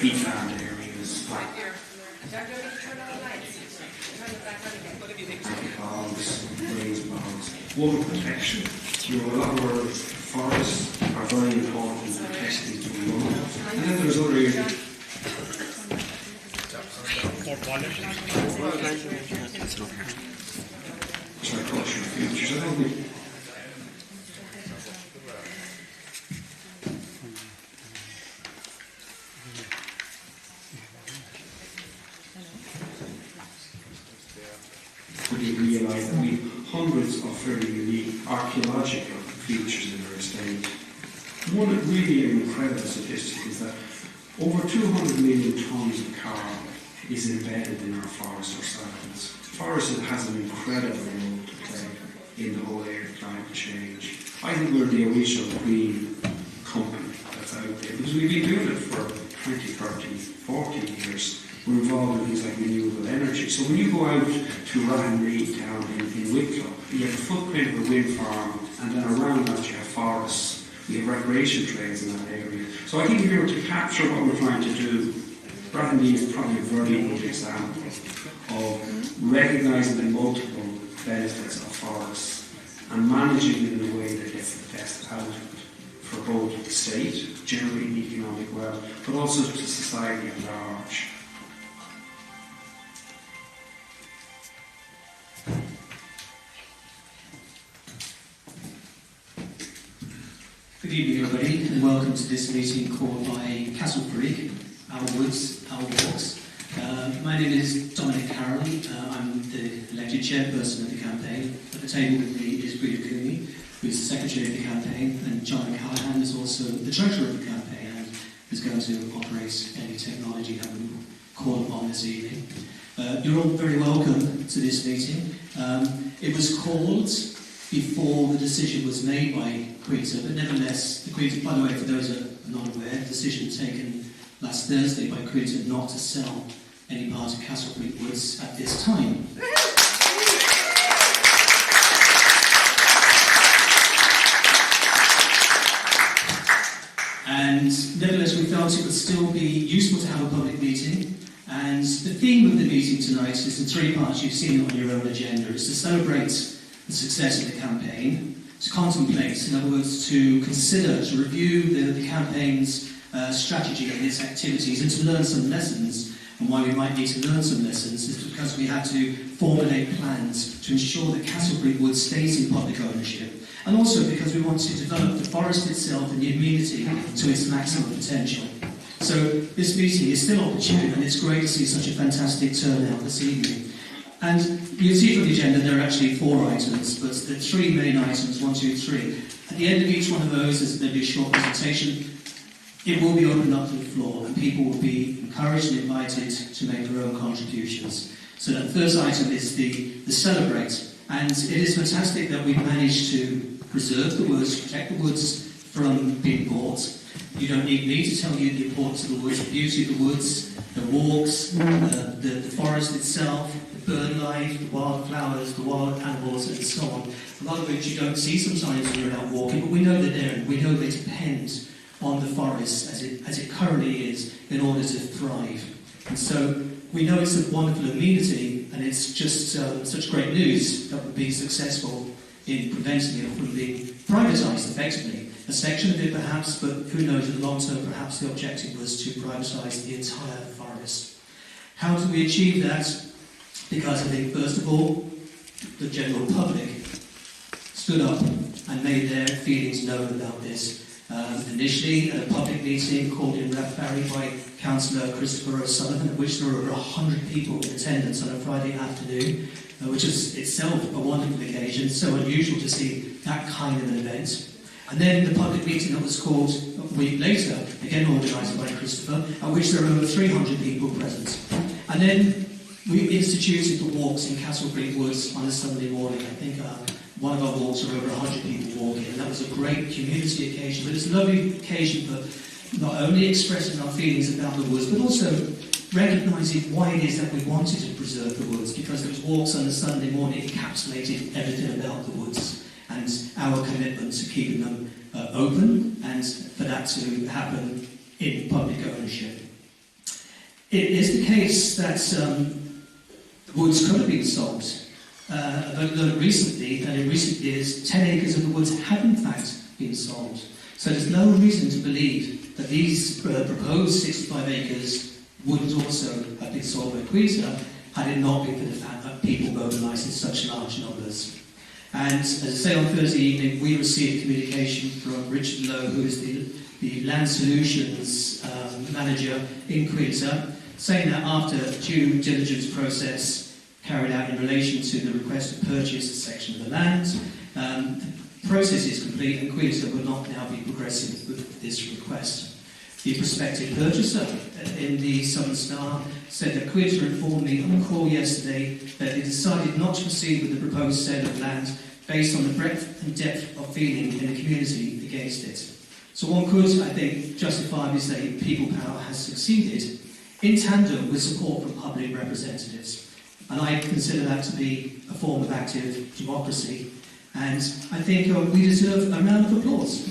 peatland areas, like bogs, raised bogs, water protection. You know, a lot of our forests are very important in protecting the runoff. And then there's other areas. Agricultural features. I don't think. We realise that we have hundreds of very unique archaeological features in our estate. One really incredible statistic is that over 200 million tonnes of carbon is embedded in our forests ourselves. Forest has an incredible role to play in the whole area of climate change. I think we're the original green company that's out there because we've been doing it for 20, 30, 40 years. We're involved in things like renewable energy. So when you go out to Rathenreed down in Wicklow, you have the footprint of a wind farm, and then around that you have forests. We have recreation trails in that area. So I think if we were to capture what we're trying to do, Rathenreed is probably a very good example of recognising the multiple benefits of forests and managing it in a way that gets the best out of it for both the state, generating economic wealth, but also to society at large. Good evening, everybody, and welcome to this meeting called by Castlefreeke, Our Woods, Our Walks. My name is Dominic Carroll. I'm the elected chairperson of the campaign. At the table with me is Breda Cooney, who is the secretary of the campaign, and John Callahan is also the treasurer of the campaign and is going to operate any technology that we call upon this evening. You're all very welcome to this meeting. It was called before the decision was made by Quita, but nevertheless, the Quita, by the way, for those who are not aware, decision taken last Thursday by Quita not to sell any part of Castlefreeke Woods at this time. And nevertheless, we felt it would still be useful to have a public meeting. And the theme of the meeting tonight is in three parts. You've seen it on your own agenda. It's to celebrate the success of the campaign, to contemplate, in other words, to consider, to review the campaign's strategy and its activities, and to learn some lessons. And why we might need to learn some lessons is because we had to formulate plans to ensure that Castlefreeke Wood stays in public ownership, and also because we want to develop the forest itself and the amenity to its maximum potential. So this meeting is still opportune, and it's great to see such a fantastic turnout this evening. And you see from the agenda there are actually 4 items, but the 3 main items, 1, 2, 3. At the end of each one of those, there'll be a short presentation. It will be opened up to the floor, and people will be encouraged and invited to make their own contributions. So that first item is the celebrate, and it is fantastic that we've managed to preserve the woods, protect the woods from being bought. You don't need me to tell you the importance of the woods, the beauty of the woods, the walks, the forest itself, the bird life, the wildflowers, the wild animals, and so on. A lot of which you don't see sometimes when you're out walking, but we know they're there, and we know they depend on the forest as it currently is in order to thrive. And so we know it's a wonderful amenity, and it's just such great news that we'll be successful in preventing it from being privatised effectively. A section of it perhaps, but who knows, in the long term perhaps the objective was to privatise the entire forest. How do we achieve that? Because I think first of all, the general public stood up and made their feelings known about this. Initially, at a public meeting called in Rathbarry by Councillor Christopher O'Sullivan, at which there were over 100 people in attendance on a Friday afternoon, which is itself a wonderful occasion, so unusual to see that kind of an event. And then the public meeting that was called a week later, again organised by Christopher, at which there were over 300 people present. And then we instituted the walks in Castlefreeke Woods on a Sunday morning. I think one of our walks were over 100 people walking, and that was a great community occasion. But it's a lovely occasion for not only expressing our feelings about the woods, but also recognising why it is that we wanted to preserve the woods, because those walks on a Sunday morning encapsulated everything about the woods and our commitment to keeping them open, and for that to happen in public ownership. It is the case that the woods could have been sold. I've learned recently that in recent years 10 acres of the woods have in fact been sold. So there's no reason to believe that these proposed 65 acres wouldn't also have been sold by Queensland had it not been for the fact that people mobilised in such large numbers. And as I say, on Thursday evening we received communication from Richard Lowe, who is the Land Solutions manager in Queensland, saying that after due diligence process carried out in relation to the request to purchase a section of the land, the process is complete and Queensland will not now be progressing with this request. The prospective purchaser in the Southern Star said that Queensland informed me on a call yesterday that they decided not to proceed with the proposed sale of land based on the breadth and depth of feeling in the community against it. So one could, I think, justifiably say people power has succeeded in tandem with support from public representatives. And I consider that to be a form of active democracy. And I think we deserve a round of applause.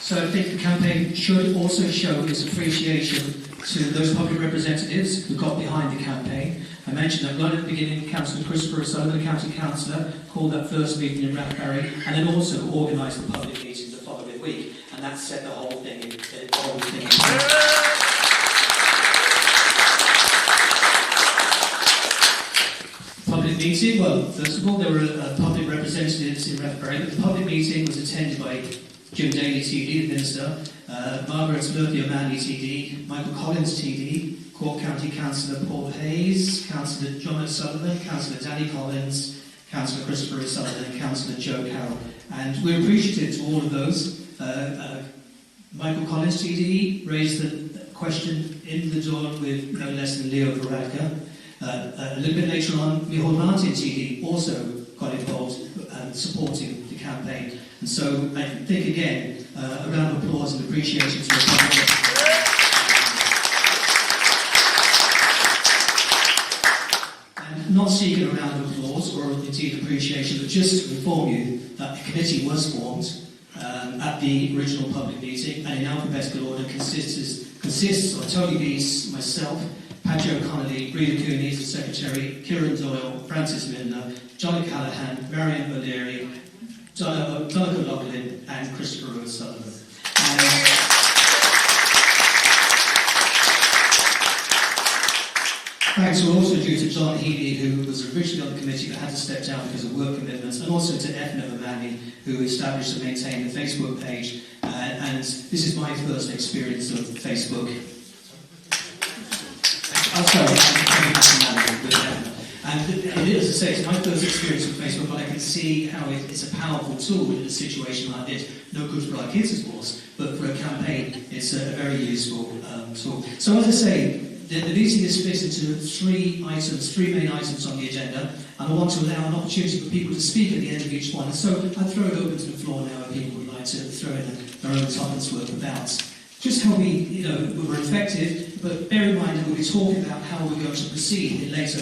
So I think the campaign should also show its appreciation to those public representatives who got behind the campaign. I mentioned that right at the beginning, Councillor Christopher O'Sullivan, the County Councillor, called that first meeting in Rathbarry and then also organised the public meeting the following week. And that set the whole thing in Public meeting, well, first of all, there were public representatives in Rathbarry, but the public meeting was attended by Jim Daly, TD, the Minister, Margaret Murphy O'Malley, TD, Michael Collins, TD, Cork County Councillor Paul Hayes, Councillor John O'Sullivan, Councillor Danny Collins, Councillor Christopher O'Sullivan, and Councillor Joe Carroll. And we're appreciative to all of those. Michael Collins, TD, raised the question in the dawn with no less than Leo Varadkar. A little bit later on, Micheál Martin, TD, also got involved supporting the campaign. And so I think, again, a round of applause and appreciation to the public. And not seeking a round of applause or indeed appreciation, but just to inform you that the committee was formed at the original public meeting, and in alphabetical order consists of Tony Bees, myself, Paddy O'Connolly, Rita Cooney as the Secretary, Kieran Doyle, Francis Milner, John Callahan, Marianne O'Leary, Donovan Loughlin and Christopher O'Sullivan. Thanks were also due to John Healy, who was originally on the committee but had to step down because of work commitments, and also to Efna O'Malley, who established and maintained the Facebook page. And this is my first experience of Facebook. And it is, as I say, it's my first experience with Facebook, but I can see how it's a powerful tool in a situation like this. No good for our kids, of course, but for a campaign, it's a very useful tool. So as I say, the meeting is split into three main items on the agenda, and I want to allow an opportunity for people to speak at the end of each one. And so I'll throw it open to the floor now if people would like to throw in their own topics worth about just how we were effective, but bear in mind that we'll be talking about how we're going to proceed in later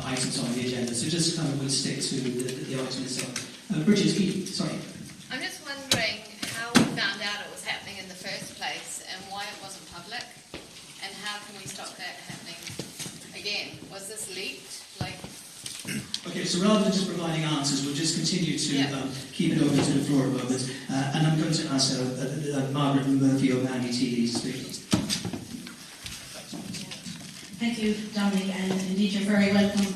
items on the agenda. So just kind of we'll stick to the item itself. Bridget, sorry. I'm just wondering how we found out it was happening in the first place and why it wasn't public, and how can we stop that happening again? Was this leaked? Okay, so rather than just providing answers, we'll just continue to keep it open to the floor a moment. And I'm going to ask Margaret Murphy O'Malley, TD, to speak. Thank you, Dominic, and indeed you're very welcome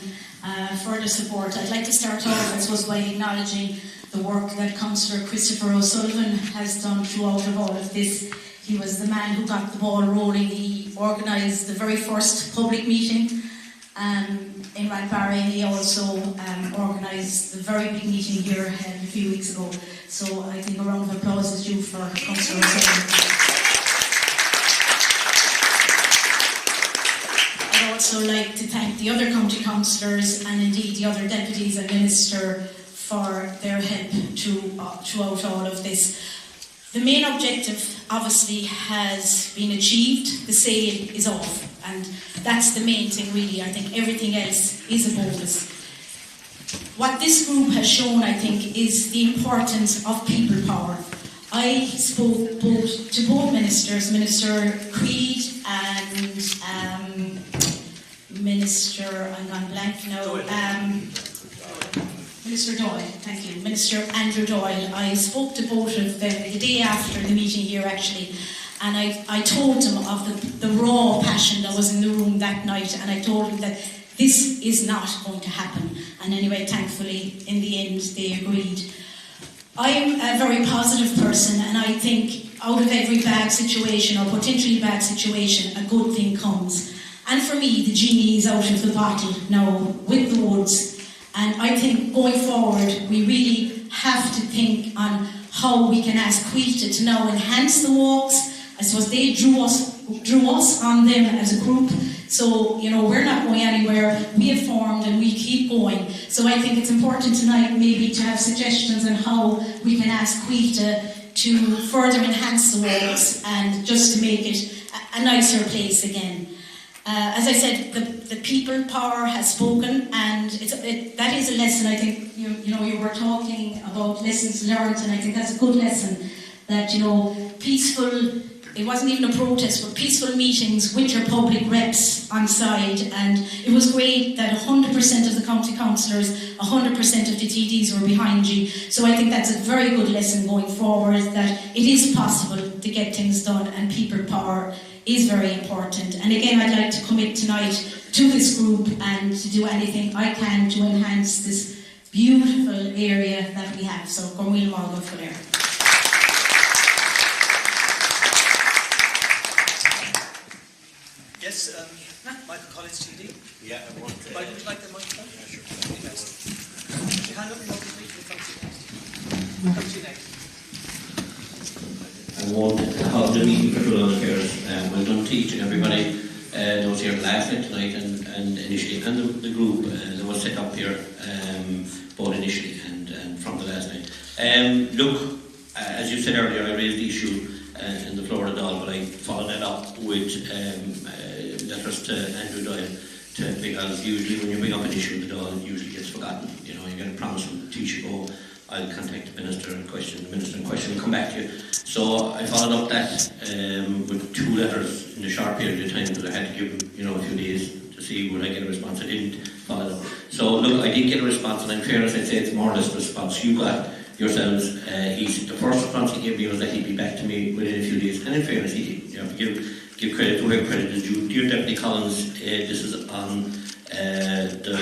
for the support. I'd like to start off, I suppose, by acknowledging the work that Councillor Christopher O'Sullivan has done throughout of all of this. He was the man who got the ball rolling. He organised the very first public meeting in Rathbarry. He also organised the very big meeting here a few weeks ago. So I think a round of applause is due for Councillor O'Sullivan. I'd also like to thank the other county councillors and indeed the other deputies and minister for their help throughout all of this. The main objective obviously has been achieved. The sale is off, and that's the main thing really. I think everything else is a bonus. what this group has shown, I think, is the importance of people power. I spoke to both ministers, Minister Creed and Minister, I'm gone blank now, Minister Doyle, thank you, Minister Andrew Doyle. I spoke to both of them the day after the meeting here actually, and I told them of the raw passion that was in the room that night, and I told them that this is not going to happen. And anyway, thankfully, in the end, they agreed. I'm a very positive person, and I think out of every bad situation or potentially bad situation, a good thing comes. And for me, the genie is out of the bottle now with the woods. And I think going forward, we really have to think on how we can ask Cuilta to now enhance the walks. I suppose they drew us on them as a group. So, you know, we're not going anywhere. We have formed and we keep going. So I think it's important tonight maybe to have suggestions on how we can ask Cuilta to further enhance the walks and just to make it a nicer place again. As I said, the people power has spoken, and that is a lesson. I think you were talking about lessons learned, and I think that's a good lesson. That peaceful. It wasn't even a protest, but peaceful meetings with your public reps on side, and it was great that 100% of the county councillors, 100% of the TDs were behind you. So I think that's a very good lesson going forward, that it is possible to get things done, and people power is very important. And again, I'd like to commit tonight to this group and to do anything I can to enhance this beautiful area that we have. So, Gormil Margo for there. Yes, Michael Collins, TD. Yeah, I want to. Michael, would you like the microphone? Yeah, sure. Put your hand up and we'll come to you next. I want to hold the meeting for True Affairs. Well done to each and everybody that was here last night, tonight, and initially, and the group that was set up here, both initially and from the last night. Look, as you said earlier, I raised the issue in the floor of the Dáil, but I followed that up with letters to Andrew Doyle, because usually when you bring up an issue in the Dáil, it usually gets forgotten. You get a promise from the Taoiseach, I'll contact the minister in question, and come back to you. So I followed up that with 2 letters in a short period of time, because I had to give him a few days to see would I get a response. I didn't follow it up. So look, I did get a response, and in fairness I'd say it's more or less the response you got yourselves. The first response he gave me was that he'd be back to me within a few days, and in fairness he did. Give credit to where credit is due. Dear Deputy Collins, this is on the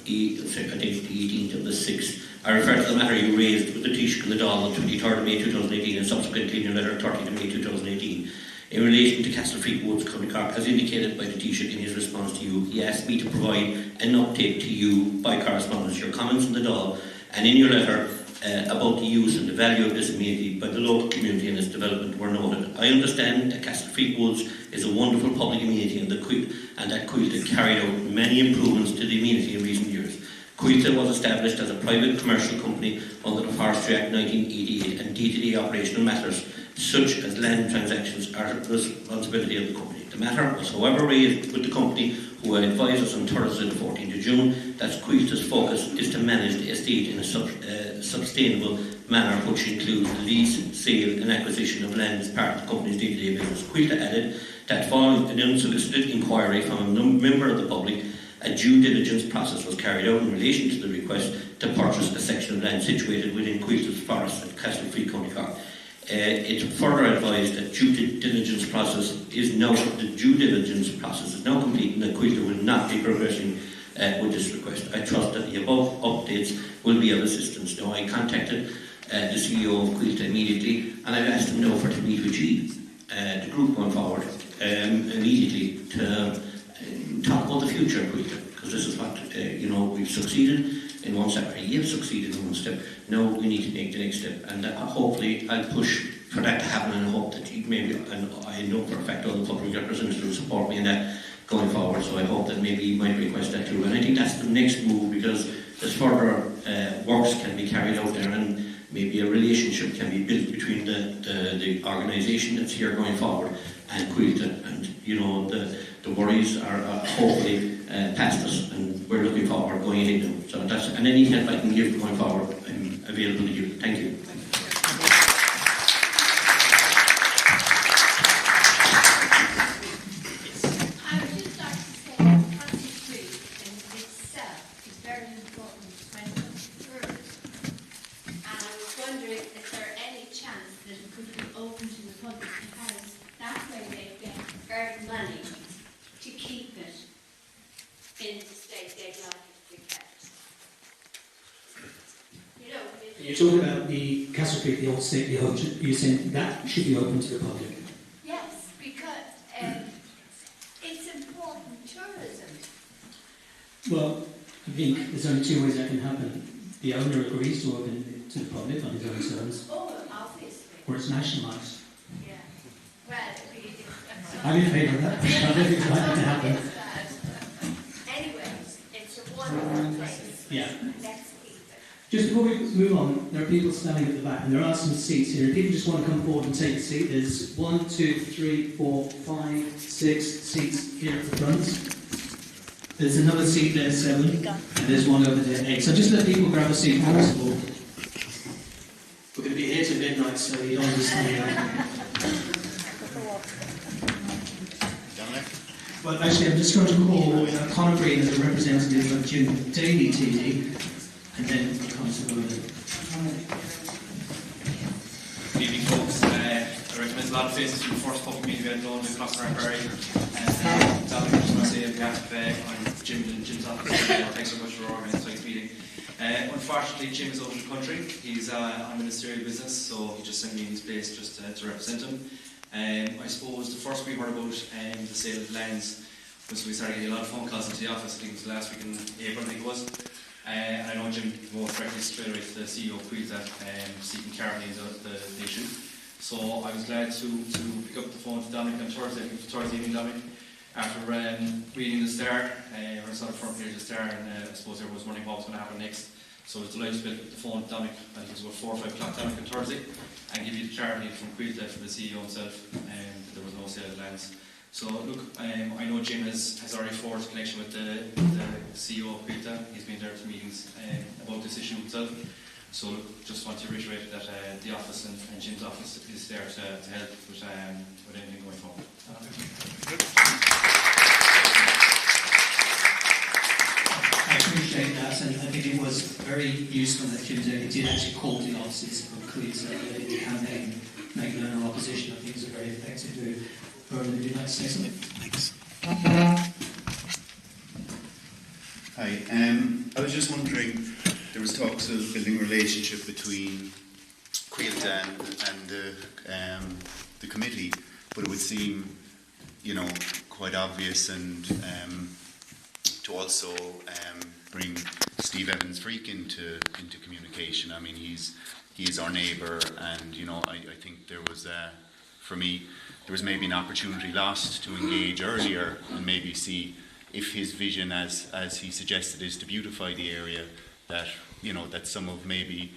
18th of the 6th. I refer to the matter you raised with the Taoiseach and the Dáil on 23rd of May 2018 and subsequently in your letter 30th of May 2018. In relation to Castlefreeke Woods, County Cork, as indicated by the Taoiseach in his response to you, he asked me to provide an update to you by correspondence. Your comments in the Dáil and in your letter about the use and the value of this amenity by the local community and its development were noted. I understand that Castlefreeke Woods is a wonderful public amenity and that Cuilta carried out many improvements to the amenity in recent years. Cuilta was established as a private commercial company under the Forestry Act 1988, and day-to-day operational matters such as land transactions are the responsibility of the company. The matter was however raised with the company, who advised us on Thursday the 14th of June that Cuilta's focus is to manage the estate in a sustainable manner, which includes the lease, sale and acquisition of land as part of the company's day-to-day business. Cuilta added that following an unsolicited inquiry from a member of the public, a due diligence process was carried out in relation to the request to purchase a section of land situated within Cuilta's forest at Castlefreeke, County Cork. It further advised that the due diligence process is now complete and that Cuilta will not be progressing with this request. I trust that the above updates will be of assistance. Now, I contacted the CEO of Cuilta immediately, and I've asked him now to meet with you, the group going forward, immediately to talk about the future of Cuilta, because this is what we've succeeded in one step, or you have succeeded in one step. Now we need to take the next step, and hopefully I'll push for that to happen, and I hope that and I know for a fact all the public representatives will support me in that going forward, so I hope that maybe you might request that too. And I think that's the next move, because there's further works can be carried out there, and maybe a relationship can be built between the organisation that's here going forward and Cuilta, and the worries are hopefully past us, and we're looking forward going money in it. So that's, and any help I can give going forward, I'm available to you. Thank you. I would just like to say that Catlefreeke in itself is very important when it comes to tourism. And I was wondering if there any chance that it could be open to the public, because that way they get earn money to keep it in the state they'd like it to be kept. You know, You're talking about the Castlefreeke, the old stately home. You're saying that should be open to the public? yes, because it's important tourism. Well, I think there's only two ways that can happen. The owner agrees to open it to the public on his own terms, Oh, obviously. or it's nationalised. Yeah. Well, I'm in favour of that. I don't think it's likely to happen. anyways, it's a wonderful place. Yeah. Let's keep it. Just before we move on, there are people standing at the back, and there are some seats here. If people just want to come forward and take a seat, there's 1, 2, 3, 4, 5, 6 seats here at the front. There's another seat there, 7, and there's one over there, 8. So just let people grab a seat first of all. We're going to be here till midnight, so you don't understand. Well, actually, I'm just going to call Conor Green as a representative of Jim Daly TD, and then we'll come to Roland. Good evening, folks. I recognise a lot of faces from the first public meeting we had done with Castlefreeke. And I just want to say on behalf of Jim and Jim's office, thanks so much for organising tonight's meeting. Unfortunately, Jim is out of the country. He's on ministerial business, so he just sent me in his place just to represent him. I suppose the first we heard about the sale of lands was we started getting a lot of phone calls into the office. I think it was last week in April, I think it was. And I know Jim wrote directly straight away to the CEO of Quilta seeking clarity of the issue. So I was glad to pick up the phone to Dominic on Thursday evening, Dominic, after reading the Star, or I saw the front page of the Star, and I suppose everyone was wondering what was going to happen next. So I was delighted to pick up the phone to Dominic, I think it was about 4 or 5 o'clock Dominic on Thursday, and give you the clarity from Quilta, from the CEO himself, and there was no sale of lands. So look, I know Jim has already forged a connection with the CEO of Quilta. He's been there to meetings about this issue himself. So look, just want to reiterate that the office and Jim's office is there to help with anything going forward. I appreciate that, and I think it was very useful that Jim Daly did actually call the offices of Quilta in the campaign, make known our opposition. I think it was a very effective move. Roland, would you like to say something? Thanks. Hi. I was just wondering, there was talks of building a relationship between Quilta and the committee, but it would seem, quite obvious and to also bring Steve Evans-FREKE into communication. I mean, he is our neighbour, and I think there was for me, there was maybe an opportunity lost to engage earlier and maybe see if his vision, as he suggested, is to beautify the area, that that some of maybe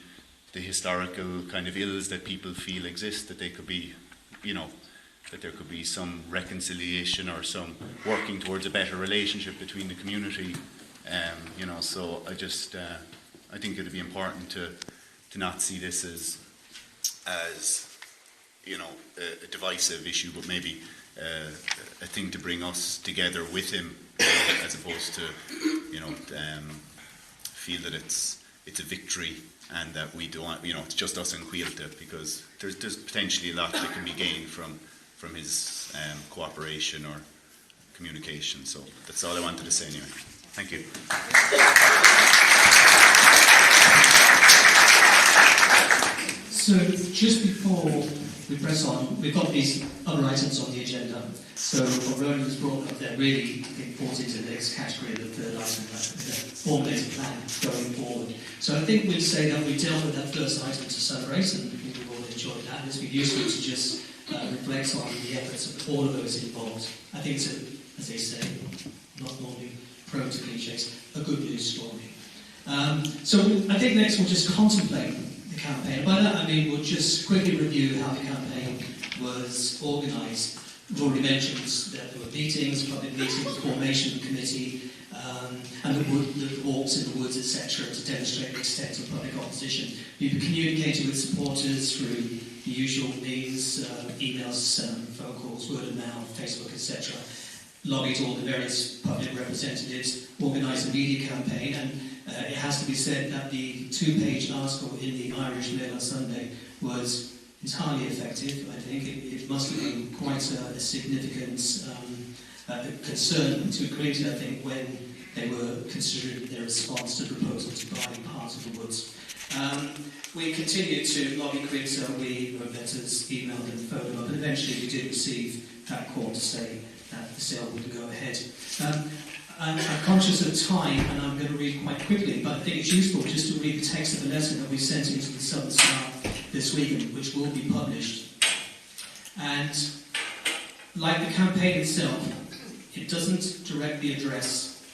the historical kind of ills that people feel exist, that they could be, that there could be some reconciliation or some working towards a better relationship between the community. So I think it would be important to not see this as a divisive issue, but maybe a thing to bring us together with him, as opposed to feel that it's a victory and that we don't want, it's just us and Quilta, because there's potentially a lot that can be gained from his cooperation or communication. So that's all I wanted to say anyway. Thank you. So just before we press on, we've got these other items on the agenda. So what Roland has brought up there really, I think, falls into the next category of the third item, the formulated plan going forward. So I think we'd say that we dealt with that first item to celebrate, and I think we've all enjoyed that. It's been useful to just reflect on the efforts of all of those involved. I think it's, as they say, not normally prone to cliches, a good news story. So I think next we'll just contemplate the campaign. By that I mean we'll just quickly review how the campaign was organised. We've already mentioned that there were meetings, public meetings, formation committee, and the walks in the woods, etc., to demonstrate the extent of public opposition. We've been communicating with supporters through the usual means, emails, phone calls, word of mouth, Facebook, etc. Lobbied all the various public representatives, organised a media campaign, and it has to be said that the 2-page article in the Irish Mail on Sunday was entirely effective. I think it must have been quite a significant concern to Crete, I think, when they were considering their response to the proposal to buy part of the woods. We continued to lobby Crete, we wrote letters, emailed and phoned them up, and eventually we did receive that call to say that the sale would go ahead. I'm conscious of time, and I'm going to read quite quickly, but I think it's useful just to read the text of the letter that we sent into the Southern Star this week, which will be published. And like the campaign itself, it doesn't directly address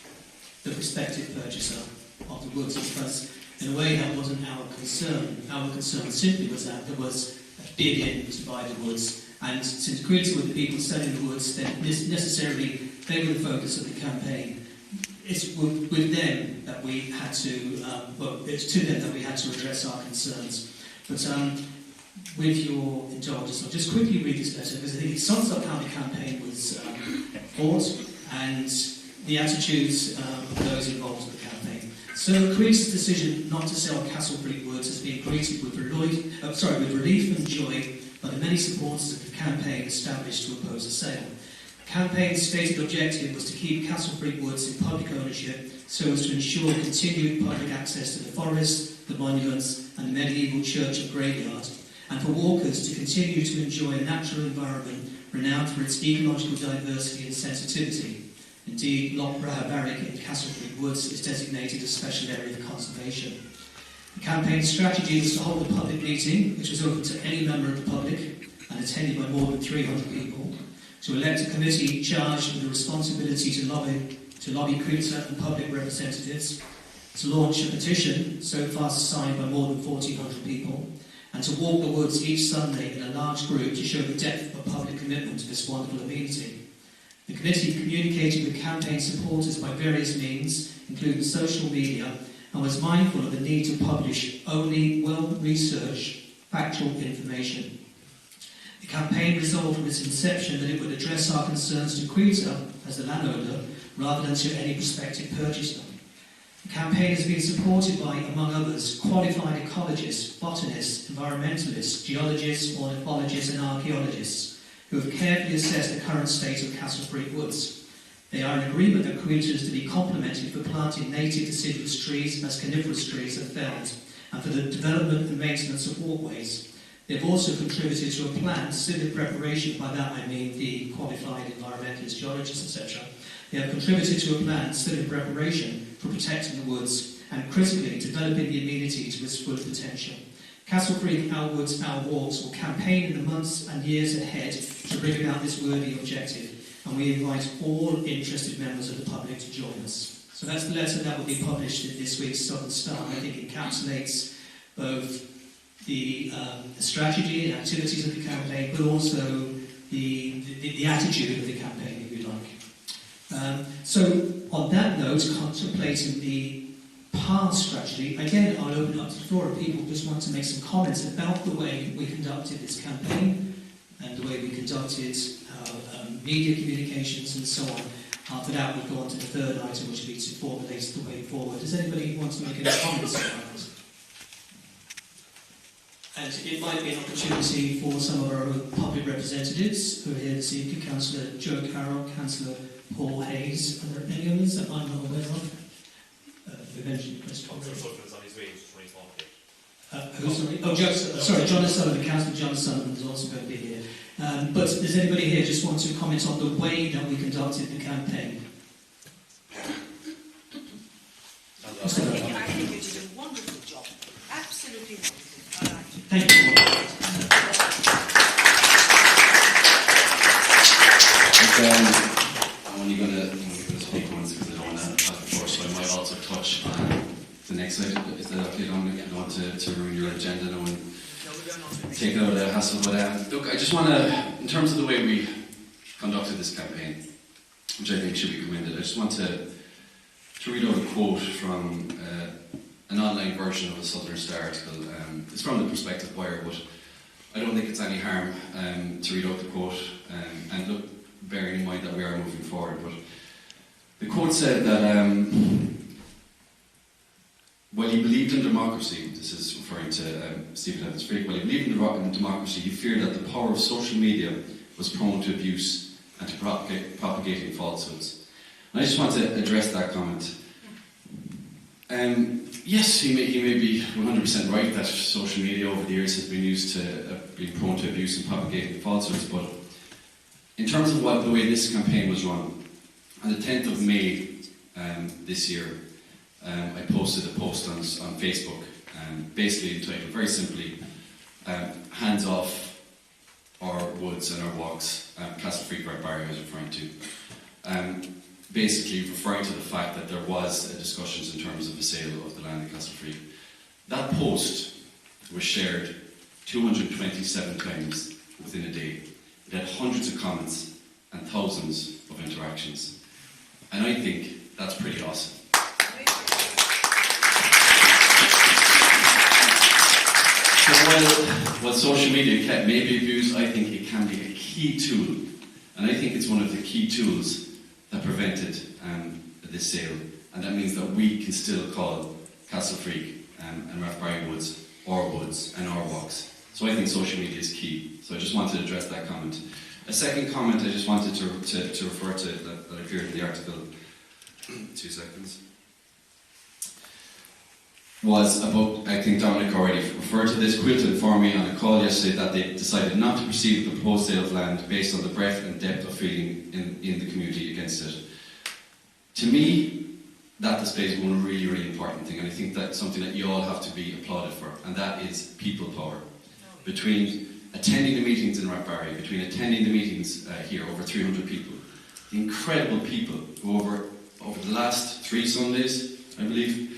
the prospective purchaser of the woods, because in a way that wasn't our concern. Our concern simply was that there was a bid in to buy the woods, and since Crete were the people selling the woods, then necessarily they were the focus of the campaign. It's with them that we had to, it's to them that we had to address our concerns. But with your indulgence, I'll just quickly read this letter, because I think it sums up how the campaign was fought and the attitudes of those involved in the campaign. So Crete's decision not to sell Castlefreeke woods has been greeted with relief and joy by the many supporters of the campaign established to oppose the sale. The campaign's stated objective was to keep Castlefreeke woods in public ownership so as to ensure continued public access to the forest, the monuments and the medieval church and graveyard, and for walkers to continue to enjoy a natural environment renowned for its ecological diversity and sensitivity. Indeed, Loch Barrick in Castlefreeke Woods is designated a special area of conservation. The campaign's strategy was to hold a public meeting, which was open to any member of the public and attended by more than 300 people, to elect a committee charged with the responsibility to lobby Crete and public representatives, to launch a petition, so far signed by more than 1,400 people, and to walk the woods each Sunday in a large group to show the depth of public commitment to this wonderful amenity. The committee communicated with campaign supporters by various means, including social media, and was mindful of the need to publish only well-researched, factual information. The campaign resolved from its inception that it would address our concerns to Crete as the landowner, rather than to any prospective purchaser. The campaign has been supported by, among others, qualified ecologists, botanists, environmentalists, geologists, ornithologists and archaeologists, who have carefully assessed the current state of Castlefreeke woods. They are in agreement that Crete is to be complemented for planting native deciduous trees as coniferous trees are felled, and for the development and maintenance of walkways. They've also contributed to a plan still in preparation. By that I mean the qualified environmentalists, geologists, etc. They have contributed to a plan still in preparation for protecting the woods and critically developing the amenity to its full potential. Castlefreeke, Our Woods, Our Walks will campaign in the months and years ahead to bring about this worthy objective, and we invite all interested members of the public to join us. So that's the letter that will be published in this week's Southern Star. I think it encapsulates both the strategy and activities of the campaign, but also the attitude of the campaign, if you like. So on that note, contemplating the past strategy, again I'll open up to the floor if people just want to make some comments about the way we conducted this campaign and the way we conducted our media communications and so on. After that we'll go on to the third item, which will be to formulate the way forward. Does anybody want to make any comments about this? And it might be an opportunity for some of our own public representatives who are here this evening, Councillor Joe Carroll, Councillor Paul Hayes. Are there any others that I'm not aware of? Eventually, Chris Cox. Sullivan's on his way, just when he's talking. Who's sorry? Oh, sorry, John Sullivan, Councillor John Sullivan is also going to be here. But does anybody here just want to comment on the way that we conducted the campaign? I think you did a wonderful job. Absolutely wonderful. I liked it. Thank you. I'm only going to speak once because I don't want to have it forced, but I might also touch on the next item. Is that okay, Dominic? I don't want to ruin your agenda and take it out of the hassle. But look, I just want to, in terms of the way we conducted this campaign, which I think should be commended, I just want to to read out a quote from an online version of a Southern Star article. It's from the Perspective Wire, but I don't think it's any harm to read out the quote, and look, bearing in mind that we are moving forward. But the quote said that while he believed in democracy, this is referring to Stephen Evans Freak, while he believed in democracy, he feared that the power of social media was prone to abuse and to propagating falsehoods. And I just want to address that comment. Yes, he may be 100% right that social media over the years has been used to be prone to abuse and propagating falsehoods, but in terms of the way this campaign was run, on the 10th of May this year, I posted a post on Facebook, basically entitled, very simply, hands off our woods and our walks, Castlefreeke where Barry was referring to. Basically referring to the fact that there was discussions in terms of the sale of the land in Castlefreeke. That post was shared 227 times within a day. It had hundreds of comments and thousands of interactions. And I think that's pretty awesome. So while social media may be abused, I think it can be a key tool. And I think it's one of the key tools that prevented this sale, and that means that we can still call Castlefreeke and Rathbarry Woods our woods and our walks. So I think social media is key. So I just wanted to address that comment. A second comment I just wanted to refer to that appeared in the article, 2 seconds, was about, I think Dominic already referred to this. Quilter informed me on a call yesterday that they decided not to proceed with the proposed sale of land based on the breadth and depth of feeling in the community against it. To me, that displays one really, really important thing, and I think that's something that you all have to be applauded for, and that is people power. Between attending the meetings in Rathbarry, between attending the meetings here, over 300 people, the incredible people who over the last 3 Sundays, I believe,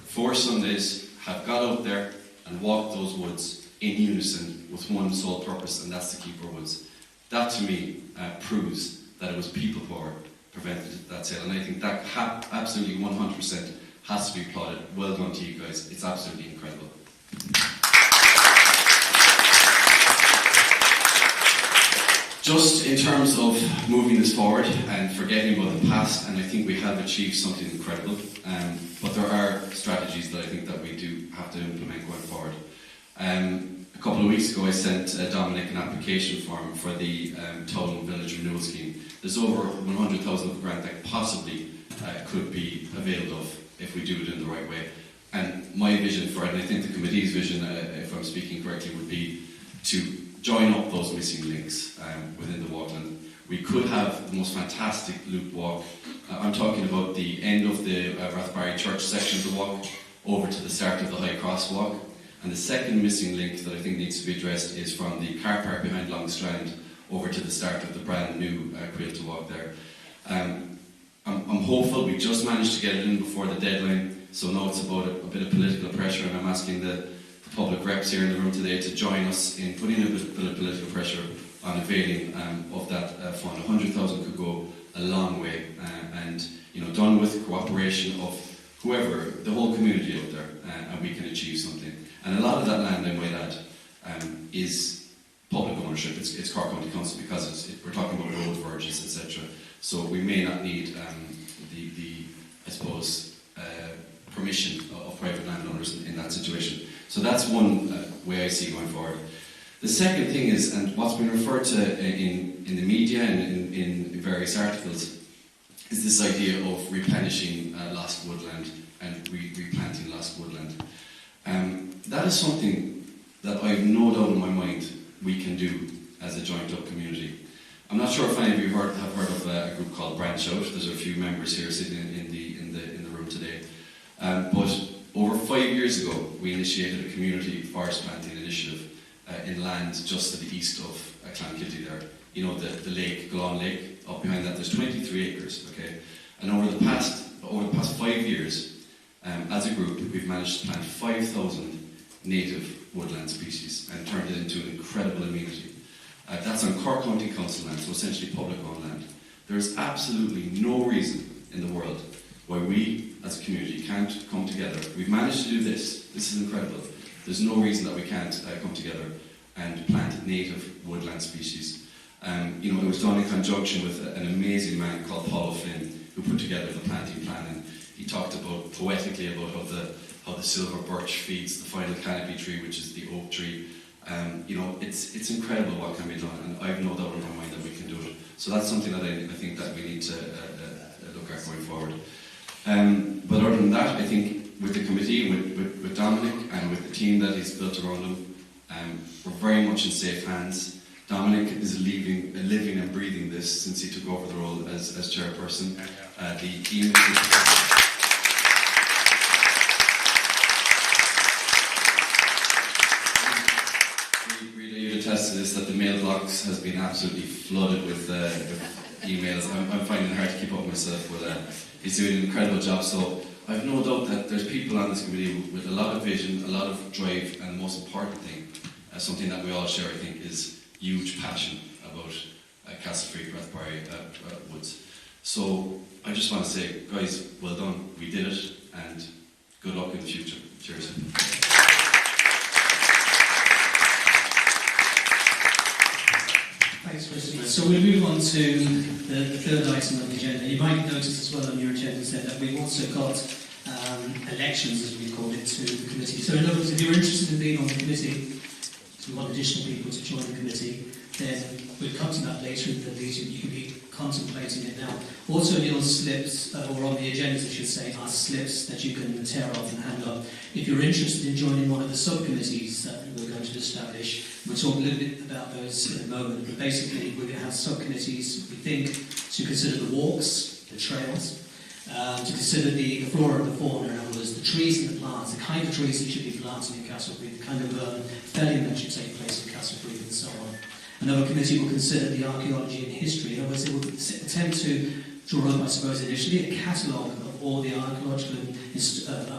4 Sundays, have got out there and walked those woods in unison with one sole purpose, and that's to keep our woods. That to me proves that it was people power prevented that sale, and I think that absolutely 100% has to be applauded. Well done to you guys, it's absolutely incredible. Just in terms of moving this forward and forgetting about the past, and I think we have achieved something incredible, but there are strategies that I think that we do have to implement going forward. A couple of weeks ago I sent Dominic an application form for the Town and Village Renewal Scheme. There's over 100,000 of a grant that possibly could be availed of if we do it in the right way. And my vision for it, and I think the committee's vision, if I'm speaking correctly, would be to join up those missing links within the walkland. We could have the most fantastic loop walk. I'm talking about the end of the Rathbarry Church section of the walk over to the start of the High Cross walk. And the second missing link that I think needs to be addressed is from the car park behind Long Strand over to the start of the brand new Quilter walk there. I'm hopeful we just managed to get it in before the deadline, so now it's about a bit of political pressure, and I'm asking the public reps here in the room today to join us in putting a bit of political pressure on availing of that fund. 100,000 could go a long way, and done with cooperation of whoever, the whole community out there, and we can achieve something. And a lot of that land, I might add, is public ownership. It's Cork County Council, because we're talking about road verges, etc. So we may not need I suppose, permission of private landowners in that situation. So that's one way I see going forward. The second thing is, and what's been referred to in the media and in various articles, is this idea of replenishing lost woodland and replanting lost woodland. That is something that I have no doubt in my mind we can do as a joined up community. I'm not sure if any of you have heard of a group called Branch Out. There's a few members here sitting in the room today. But over 5 years ago, we initiated a community forest planting initiative in land just to the east of Clonakilty there. The lake, Glan Lake, up behind that, there's 23 acres, okay? And over the past 5 years, as a group, we've managed to plant 5,000 native woodland species and turned it into an incredible amenity. That's on Cork County Council land, so essentially public owned land. There's absolutely no reason in the world why we as a community can't come together, we've managed to do this. This is incredible. There's no reason that we can't come together and plant native woodland species. You know, it was done in conjunction with an amazing man called Paul O'Flynn, who put together the planting plan, and he talked about poetically about how the silver birch feeds the final canopy tree, which is the oak tree. You know, it's incredible what can be done, and I've no doubt in my mind that we can do it. So that's something that I think that we need to look at going forward. But other than that, I think with the committee, with Dominic and with the team that he's built around him, we're very much in safe hands. Dominic is living and breathing this since he took over the role as chairperson. The team you'd attest to this, that the mailbox has been absolutely flooded with emails. I'm finding it hard to keep up myself, but he's doing an incredible job. So I've no doubt that there's people on this committee with a lot of vision, a lot of drive, and the most important thing, something that we all share, I think, is huge passion about Castlefreeke, Rathbarry, Woods. So I just want to say, guys, well done. We did it, and good luck in the future. Cheers. Thanks, Christy. So we'll move on to the third item on the agenda. You might notice as well on your agenda that we've also got elections, as we call it, to the committee. So in other words, if you're interested in being on the committee, if you want additional people to join the committee, then we'll come to that later in the meeting. You can be contemplating it now. Also, your slips, or on the agendas, I should say, are slips that you can tear off and hand up. If you're interested in joining one of the subcommittees that we're going to establish, we'll talk a little bit about those in a moment. But basically, we're going to have subcommittees, we think, to consider the walks, the trails, to consider the flora and the fauna, in other words, the trees and the plants, the kind of trees that should be planted in Castlefreeke, the kind of felling that should take place in Castlefreeke, and so on. Another committee will consider the archaeology and history. In other words, it will attempt to draw up, I suppose, initially a catalogue of all the archaeological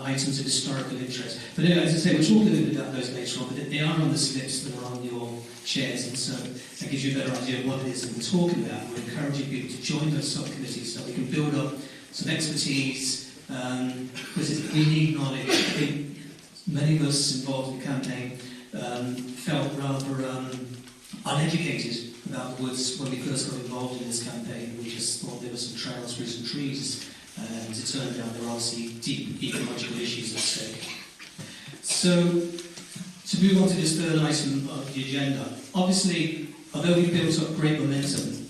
items of historical interest. But anyway, as I say, we'll talk a little bit about those later on, but they are on the slips that are on your chairs, and so that gives you a better idea of what it is that we're talking about. We're encouraging people to join those subcommittees so we can build up some expertise, because we need knowledge. I think many of us involved in the campaign felt rather uneducated about the woods when we first got involved in this campaign. We just thought there were some trails through some trees, and it turned out there are obviously deep ecological issues at stake. So, to move on to this third item of the agenda, obviously, although we've built up great momentum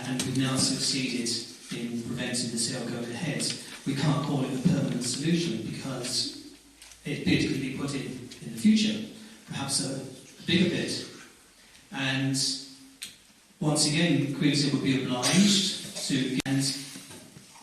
and we've now succeeded in preventing the sale going ahead, we can't call it a permanent solution because it bid could be put in the future, perhaps a bigger bid. And once again, Queen's would be obliged to, and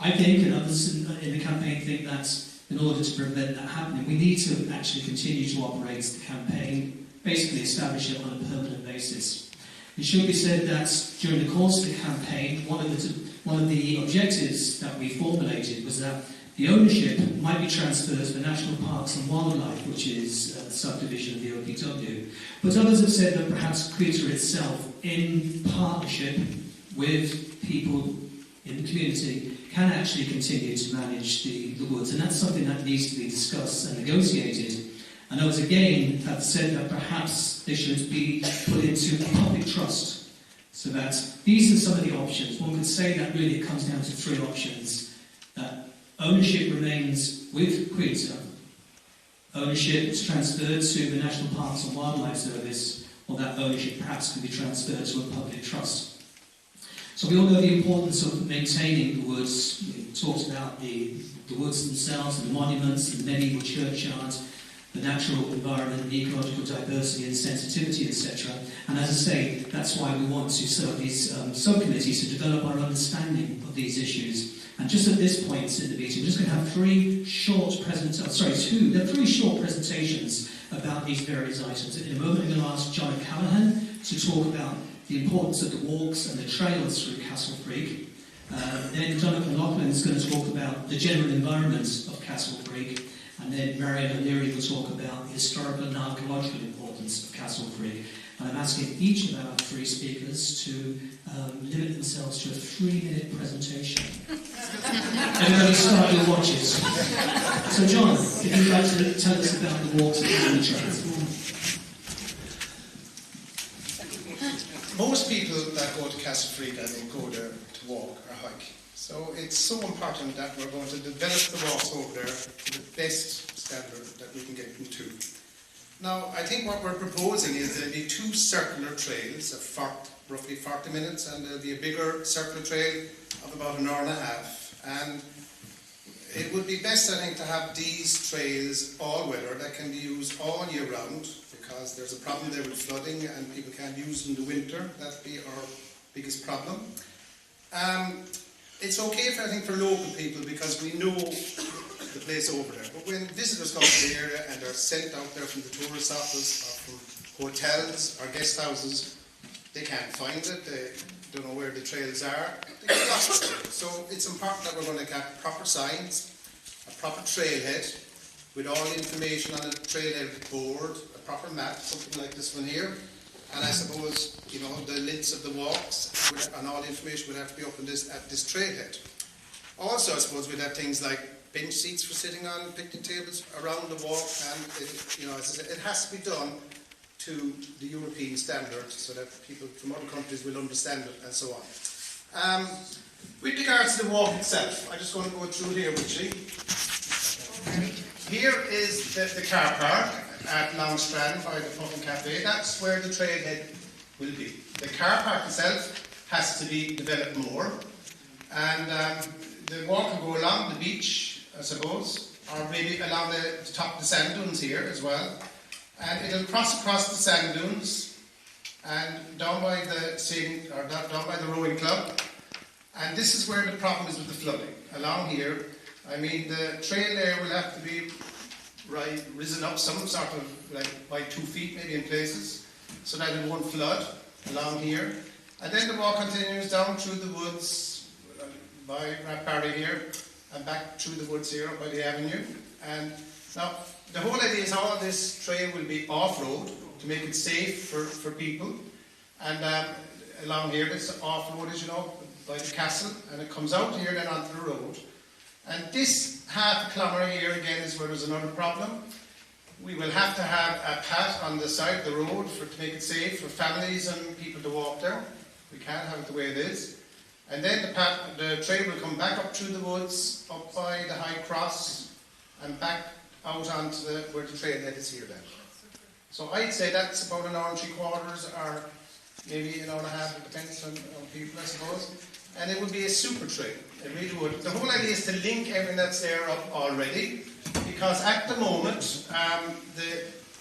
I think, and others in the campaign think that in order to prevent that happening, we need to actually continue to operate the campaign, basically establish it on a permanent basis. It should be said that during the course of the campaign, one of the objectives that we formulated was that the ownership might be transferred to the National Parks and Wildlife, which is a subdivision of the OPW. But others have said that perhaps Creator itself, in partnership with people in the community, can actually continue to manage the woods. And that's something that needs to be discussed and negotiated. And others again have said that perhaps they should be put into a public trust. So that these are some of the options. One could say that really it comes down to three options. That ownership remains with Queen's, ownership is transferred to the National Parks and Wildlife Service, or that ownership perhaps can be transferred to a public trust. So we all know the importance of maintaining the woods. We've talked about the woods themselves, and the monuments, and the medieval churchyard, the natural environment, the ecological diversity and sensitivity, etc. And as I say, that's why we want to set up these subcommittees to develop our understanding of these issues. And just at this point in the meeting, we're just going to have three short presentations about these various items. In a moment, I'm going to ask John Callahan to talk about the importance of the walks and the trails through Castlefreeke. Then Jonathan Loughlin is going to talk about the general environment of Castlefreeke. And then Marion O'Leary will talk about the historical and archaeological importance of Castlefreeke. And I'm asking each of our three speakers to limit themselves to a 3-minute presentation. Everybody start your watches. So John, if you'd like to tell us about the walks and the trails. Most people that go to Catlefreeke, they go there to walk or hike. So it's so important that we're going to develop the walks over there to the best standard that we can get them to. Now, I think what we're proposing is there'll be 2 circular trails of roughly 40 minutes, and there'll be a bigger circular trail of about an hour and a half. And it would be best, I think, to have these trails all weather that can be used all year round, because there's a problem there with flooding and people can't use them in the winter. That'd be our biggest problem. It's okay, I think, for local people because we know the place over there. But when visitors come to the area and they're sent out there from the tourist office or from hotels or guest houses, they can't find it, they don't know where the trails are, they get lost. So it's important that we're going to get proper signs, a proper trailhead, with all the information on a trailhead board, a proper map, something like this one here. And I suppose, you know, the links of the walks and all the information would have to be up in at this trailhead. Also, I suppose we'd have things like bench seats for sitting on, picnic tables around the walk, and it, you know, as I said, it has to be done to the European standard so that people from other countries will understand it and so on. With regards to the walk itself, I'm just going to go through here with you. Here is the car park at Longstrand by the Puffin Cafe. That's where the trailhead will be. The car park itself has to be developed more, and the walk will go along the beach, I suppose, or maybe along the top of the sand dunes here as well. And it'll cross across the sand dunes and down by the rowing club. And this is where the problem is with the flooding. Along here, I mean, the trail there will have to be risen up some sort of like by 2 feet maybe in places, so that it won't flood along here. And then the walk continues down through the woods by Rathbarry here and back through the woods here by the avenue. And now the whole idea is all of this trail will be off-road to make it safe for people. And along here, this off-road is, you know, by the castle, and it comes out here then onto the road. And this half a kilometre here again is where there's another problem. We will have to have a path on the side of the road to make it safe for families and people to walk there. We can't have it the way it is. And then the trail will come back up through the woods, up by the High Cross, and back out onto where the trailhead is here then. So I'd say that's about an hour and 3/4, or maybe an hour and a half, it depends on people, I suppose. And it would be a super trail, it really would. The whole idea is to link everything that's there up already, because at the moment,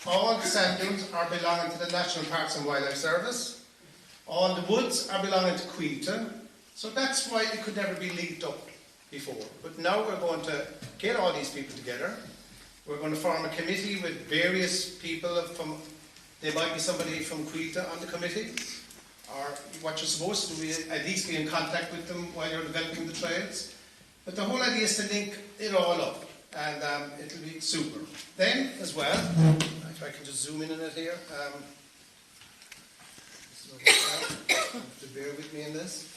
all the sand dunes are belonging to the National Parks and Wildlife Service. All the woods are belonging to Quilta. So that's why it could never be linked up before. But now we're going to get all these people together. We're going to form a committee with various people there might be somebody from Quilta on the committee, or what you're supposed to do is at least be in contact with them while you're developing the trails. But the whole idea is to link it all up, and it'll be super. Then, as well, if I can just zoom in on it here, have to bear with me in this.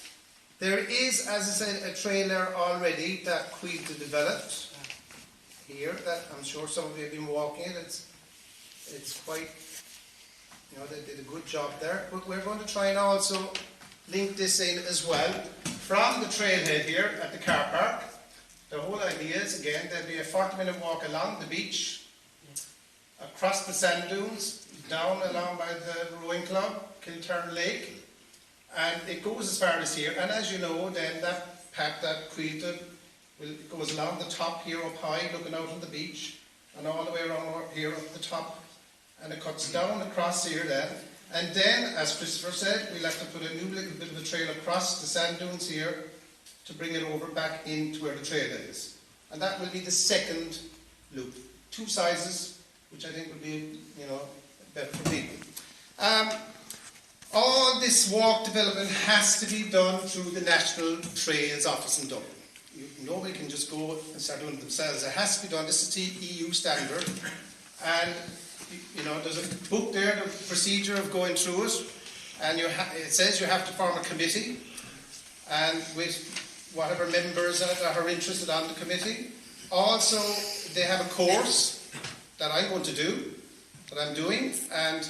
There is, as I said, a trailer already that Quilta developed here, that I'm sure some of you have been walking it. It's quite, you know, they did a good job there. But we're going to try and also link this in as well from the trailhead here at the car park. The whole idea is, again, there'll be a 40-minute walk along the beach, across the sand dunes, down along by the rowing club, Kilturn Lake, and it goes as far as here. And as you know, then that path that Quilta goes along the top here up high, looking out on the beach, and all the way around up here up the top, and it cuts down across here then. And then, as Christopher said, we'll have to put a new little bit of a trail across the sand dunes here to bring it over back into where the trail is. And that will be the second loop. 2 sizes, which I think would be, you know, better for people. All this walk development has to be done through the National Trails Office in Dublin. Nobody can just go and start doing it themselves. It has to be done. This is the EU standard. And, you know, there's a book there, the procedure of going through it. And it says you have to form a committee. And with whatever members that are interested on the committee. Also, they have a course that I'm going to do, that I'm doing, and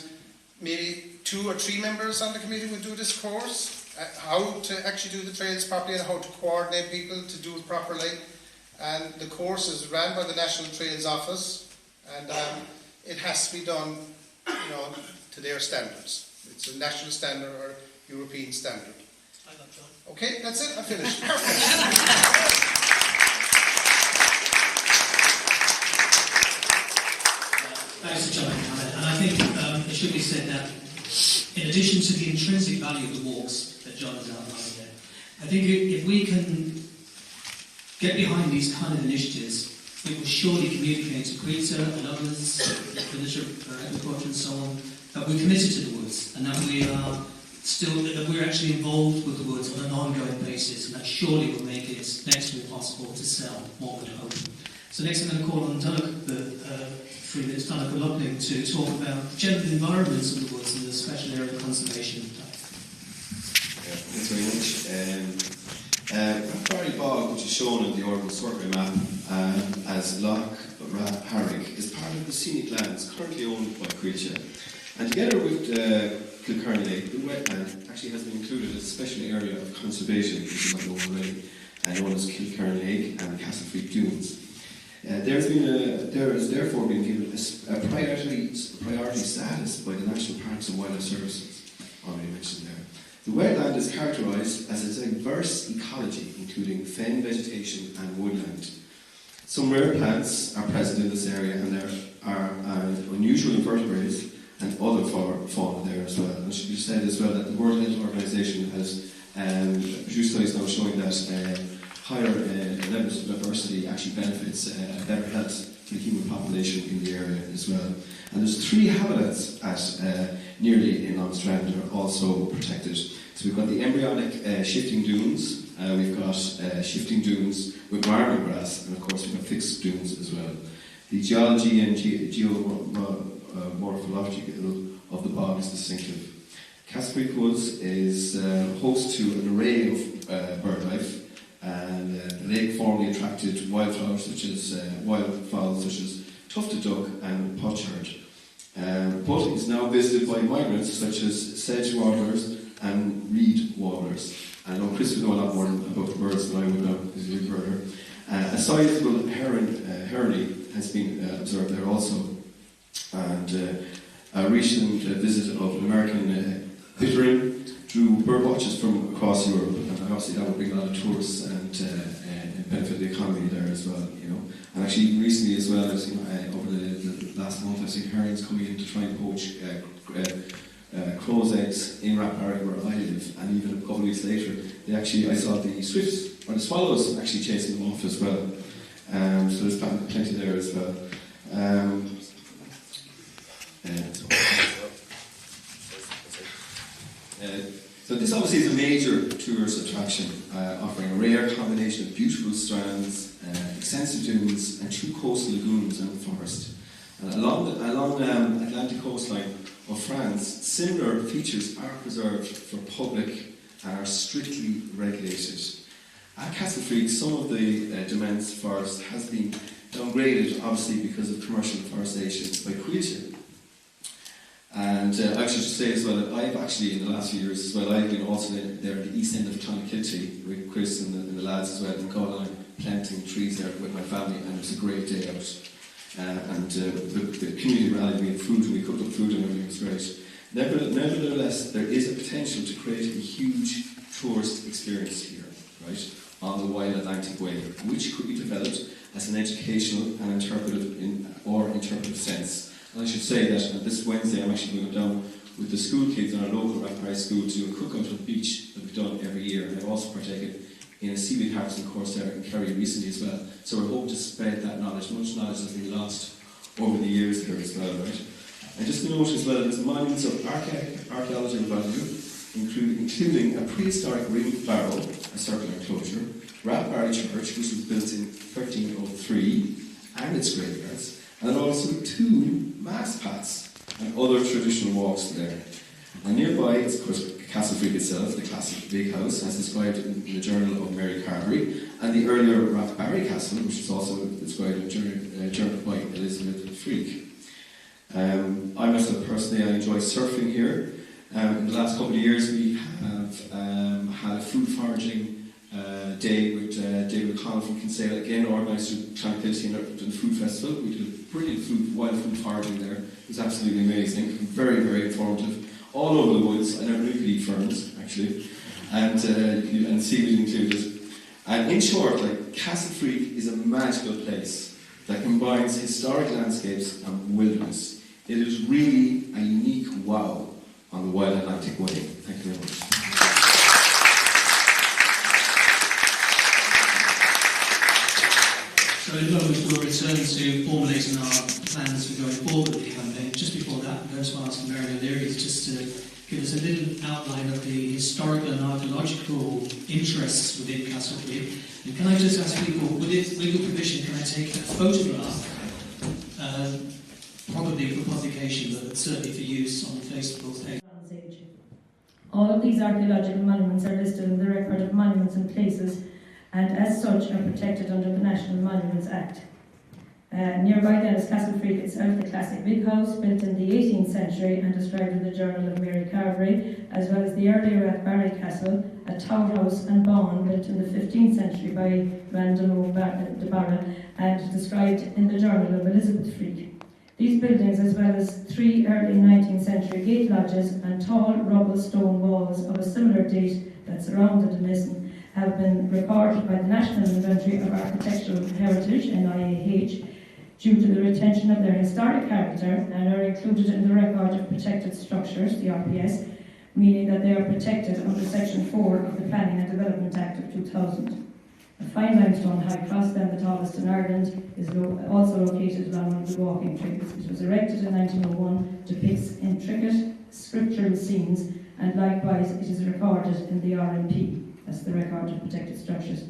maybe 2 or 3 members on the committee will do this course, how to actually do the trails properly and how to coordinate people to do it properly. And the course is run by the National Trails Office, and it has to be done, to their standards. It's a national standard or European standard. Okay, that's it. I finished. Thanks for jumping on it. And I think it should be said that in addition to the intrinsic value of the walks that John has outlined there, I think if we can get behind these kind of initiatives, it will surely communicate to Greta and others, Villager, Agriculture and so on, that we're committed to the woods and that we're actually involved with the woods on an ongoing basis, and that surely will make it next to impossible to sell, one would hope. So next I'm going to call on Doug, 3 minutes, Doug O'Loughlin, to talk about the general environments of the woods and the special area of conservation. Thanks very much. Rathbarry Bog, which is shown on the urban survey map as Loch Rathbarry, is part of the scenic lands currently owned by Creature. And together with Kilkerny Lake, the wetland actually has been included as a special area of conservation, which you might know already, known as Kilkerny Lake and Castlefreeke Dunes. There has therefore been given a priority status by the National Parks and Wildlife Services, already mentioned there. The wetland is characterised as a diverse ecology, including fen vegetation and woodland. Some rare plants are present in this area, and there are unusual invertebrates and other fauna there as well. And it should be said as well that the World Health Organization has produced studies now showing that higher levels of diversity actually benefits better health for the human population in the area as well. And there's 3 habitats at nearly in Longstrand that are also protected. So we've got the embryonic shifting dunes, we've got shifting dunes with garden grass, and of course we've got fixed dunes as well. The geology and geomorphology of the bog is distinctive. Castlefreeke Woods is host to an array of bird life, and the lake formerly attracted wildfowl such as tufted duck and pochard. But is now visited by migrants such as sedge warblers and reed warblers. I know Chris would know a lot more about the birds than I would know, because he's a birder. A sizable herony has been observed there also. And a recent visit of an American bittern drew bird watchers from across Europe, and obviously that would bring a lot of tourists and benefit the economy there as well, And actually recently as well, as over the last month, I've seen herons coming in to try and poach crow's eggs in Rathbarry where I live, and even a couple of weeks later, I saw the swifts or the swallows actually chasing them off as well. So there's plenty there as well. So this obviously is a major tourist attraction, offering a rare combination of beautiful strands, extensive dunes, and true coastal lagoons and forest. And along the Atlantic coastline of France, similar features are preserved for public and are strictly regulated. At Castlefreeke, some of the Demesne forest has been downgraded, obviously because of commercial deforestation by Creature. And I should say as well that I've actually, in the last few years as well, I've been also there at the east end of Clonakilty with Chris and the lads as well, and going on planting trees there with my family, and it was a great day out. The community rallied me with food, and we cooked up food and everything was great. Nevertheless, there is a potential to create a huge tourist experience here, right, on the Wild Atlantic Way, which could be developed as an educational and interpretive sense. And I should say that this Wednesday I'm actually going down with the school kids in our local Rathbarry school to do a cookout on the beach that we've done every year, and I've also partaken in a seaweed harvesting course there in Kerry recently as well. So we're hoping to spread that knowledge. Much knowledge has been lost over the years here as well, right? And just to note as well, there's monuments of archaeological value, including a prehistoric ring barrow, a circular enclosure, Rathbarry Church, which was built in 1303, and its graveyards, and also 2 mass paths and other traditional walks there. And nearby is, of course, Castlefreeke itself, the classic big house, as described in the Journal of Mary Carberry, and the earlier Rathbarry Castle, which is also described in the Journal by Elizabeth FREKE. I myself personally, I enjoy surfing here. In the last couple of years we have had a food foraging day with David O'Connell from Kinsale, again organised through Tranquility and the Food Festival. We did a brilliant wild food foraging there. It was absolutely amazing, very, very informative. All over the woods. I never knew you could eat ferns, actually, and seaweed included. And in short, Castlefreeke is a magical place that combines historic landscapes and wilderness. It is really a unique wow on the Wild Atlantic Way. Thank you very much. So in a moment we'll return to formulating our plans for going forward with the campaign. Just before that, I'm going to ask Mary O'Leary just to give us a little outline of the historical and archaeological interests within Castlefreeke. And can I just ask people, with legal permission, can I take a photograph, probably for publication, but certainly for use on the Facebook page? All of these archaeological monuments are listed in the Record of Monuments and Places, and as such are protected under the National Monuments Act. Nearby then is Castlefreeke itself, the classic big house built in the 18th century and described in the Journal of Mary Carberry, as well as the earlier Rathbarry Castle, a tower house and bawn built in the 15th century by Randall de Barra and described in the Journal of Elizabeth FREKE. These buildings, as well as 3 early 19th century gate lodges and tall rubble stone walls of a similar date that surrounded the Nissen, have been recorded by the National Inventory of Architectural Heritage, NIAH, due to the retention of their historic character and are included in the Record of Protected Structures, the RPS, meaning that they are protected under Section 4 of the Planning and Development Act of 2000. A fine limestone high cross, then the tallest in Ireland, is also located along one of the walking trails. It was erected in 1901, depicts intricate scriptural scenes, and likewise it is recorded in the RMP. That's the Record of Protected Structures.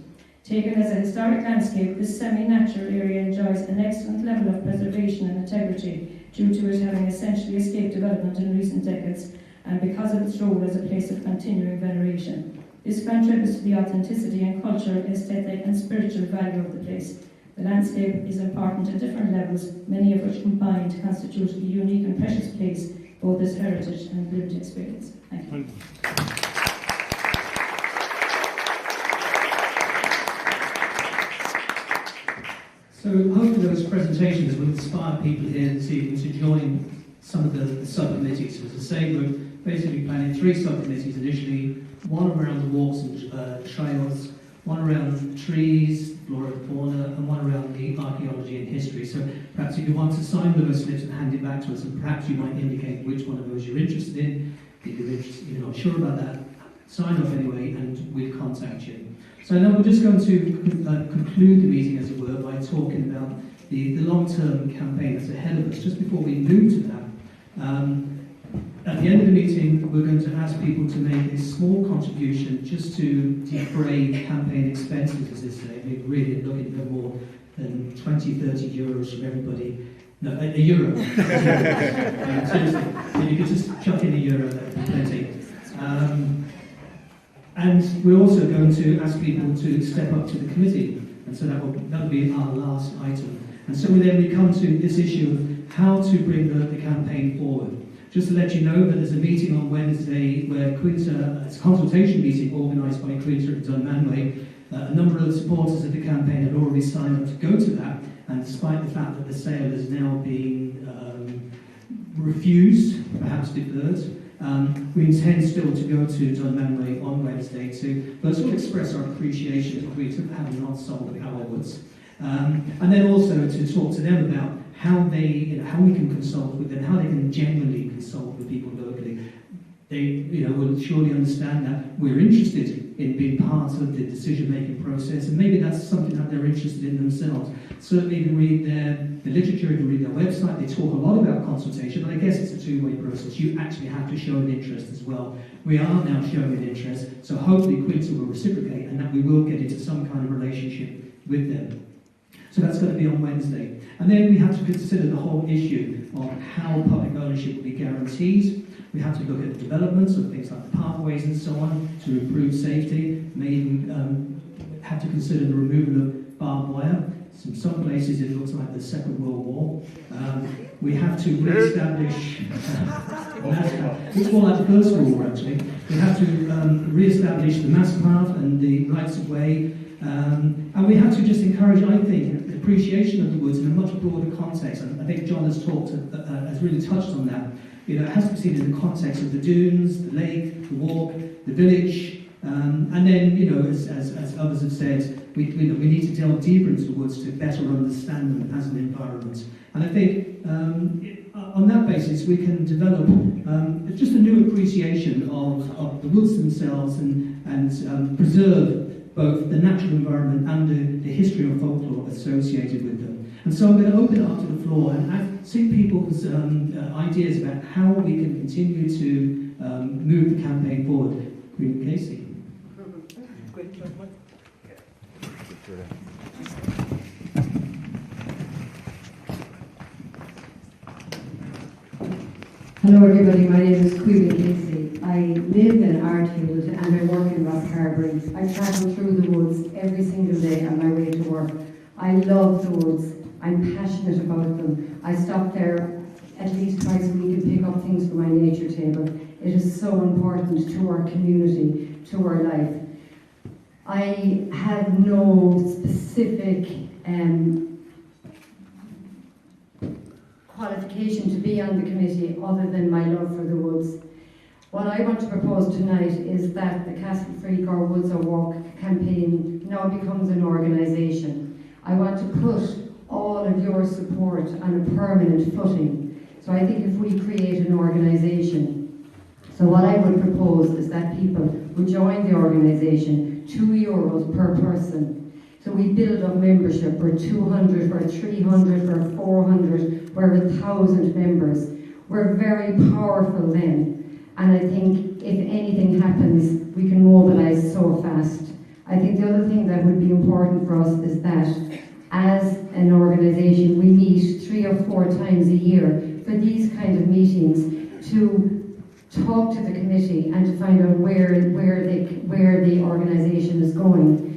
Taken as a historic landscape, this semi-natural area enjoys an excellent level of preservation and integrity due to it having essentially escaped development in recent decades and because of its role as a place of continuing veneration. This contributes to the authenticity and cultural, aesthetic and spiritual value of the place. The landscape is important at different levels, many of which combined constitute a unique and precious place, both as heritage and lived experience. Thank you. So hopefully those presentations will inspire people here this evening to join some of the subcommittees. As I say, we're basically planning 3 subcommittees initially, one around the walks and trails, one around trees, flora and fauna, and one around the archaeology and history. So perhaps if you want to sign those slips and hand it back to us, and perhaps you might indicate which one of those you're interested in. If you're not sure about that, sign up anyway and we'll contact you. So now we're just going to conclude the meeting, as it were, by talking about the long-term campaign that's ahead of us. Just before we move to that, at the end of the meeting, we're going to ask people to make a small contribution just to defray campaign expenses, as they say. I mean, really looking at no more than 20, 30 euros from everybody. No, a euro. Seriously. If you could just chuck in a euro, that would be plenty. And we're also going to ask people to step up to the committee, and so that will be our last item. And so then we come to this issue of how to bring the campaign forward. Just to let you know that there's a meeting on Wednesday where Quinta, it's a consultation meeting organised by Quinta at Dunmanway. A number of supporters of the campaign had already signed up to go to that, and despite the fact that the sale has now been refused, perhaps deferred, we intend still to go to Dunmanway on Wednesday to first of all express our appreciation to Quinta for having not sold the Powerwoods, and then also to talk to them about how how we can consult with them, how they can genuinely consult with people locally. They will surely understand that we're interested in being part of the decision-making process, and maybe that's something that they're interested in themselves. Certainly you can read the literature, you can read their website, they talk a lot about consultation, but I guess it's a two-way process. You actually have to show an interest as well. We are now showing an interest, so hopefully Quinta will reciprocate and that we will get into some kind of relationship with them. So that's going to be on Wednesday. And then we have to consider the whole issue of how public ownership will be guaranteed. We have to look at developments of things like pathways and so on to improve safety. Maybe have to consider the removal of barbed wire. In some places it looks like the Second World War. We have to re-establish, it's more like the First World War actually. We have to re-establish the mass path and the rights of way. And we have to just encourage, I think, the appreciation of the woods in a much broader context. And I think John has has really touched on that. You know, it has to be seen in the context of the dunes, the lake, the walk, the village. And then, you know, as others have said, we need to delve deeper into the woods to better understand them as an environment. And I think on that basis we can develop just a new appreciation of the woods themselves and preserve both the natural environment and the history and folklore associated with them. And so I'm going to open it up to the floor and see people's ideas about how we can continue to move the campaign forward. Queen Casey. Hello everybody, my name is Queen Casey. I live in Artfield and I work in Ross Carberry. I travel through the woods every single day on my way to work. I love the woods. I'm passionate about them. I stop there at least twice a week and pick up things for my nature table. It is so important to our community, to our life. I have no specific qualification to be on the committee other than my love for the woods. What I want to propose tonight is that the Catlefreeke or Woods or Walk campaign now becomes an organisation. I want to put all of your support on a permanent footing. So I think if we create an organisation, so what I would propose is that people who join the organisation, €2 per person. So we build up membership, we're 200, we're 300, we're 400, we're 1,000 members. We're very powerful then. And I think if anything happens, we can mobilise so fast. I think the other thing that would be important for us is that as an organisation, we meet 3 or 4 times a year for these kind of meetings to talk to the committee and to find out where the organisation is going.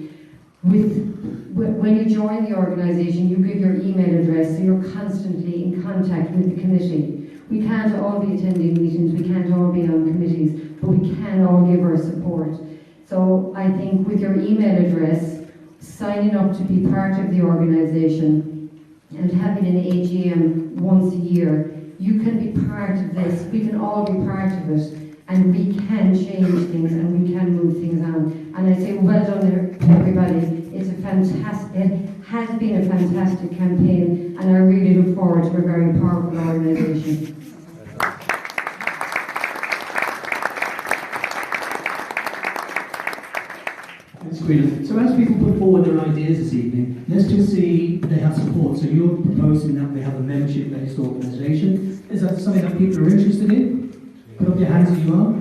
When you join the organisation, you give your email address, so you're constantly in contact with the committee. We can't all be attending meetings, we can't all be on committees, but we can all give our support. So I think with your email address, signing up to be part of the organisation and having an AGM once a year, you can be part of this, we can all be part of it, and we can change things and we can move things on. And I say well done to everybody. It's a fantastic, it has been a fantastic campaign, and I really look forward to a very powerful organisation. Thanks, Queen. So as people put forward their ideas this evening, let's just see if they have support. So you're proposing that we have a membership-based organisation. Is that something that people are interested in? Put up your hands if you are.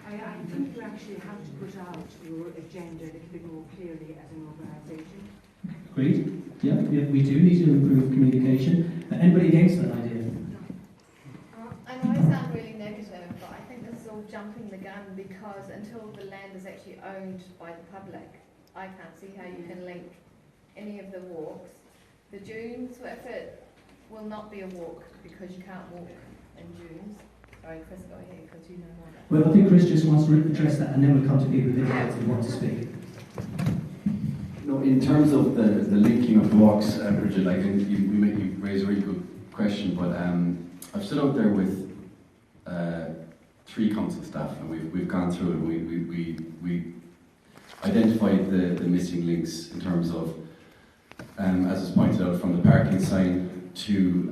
I think you actually have to put out your agenda a little bit more clearly as an organisation. Agreed. Yeah, we do need to improve communication. Anybody against that idea? I know I sound really negative, but I think this is all jumping the gun because until the land is actually owned by the public, I can't see how you can link any of the walks. The dunes, if it will not be a walk because you can't walk in dunes. Sorry, Chris, go ahead because you know more about that. Well, I think Chris just wants to address that and then we'll come to people who want to speak. No, in terms of the linking of the walks, Bridget, like you raise a really good question, but I've stood out there with 3 council staff, and we've gone through it. We identified the missing links in terms of, as was pointed out, from the parking sign to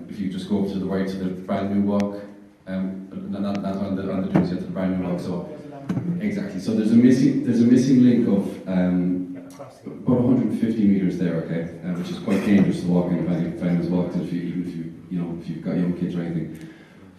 if you just go up to the right to the brand new walk, not on the dunes yet, to the brand new walk. So exactly. So there's a missing link of about 150 metres there, okay, which is quite dangerous to walk in if anyone's walked it, even if you've got young kids or anything.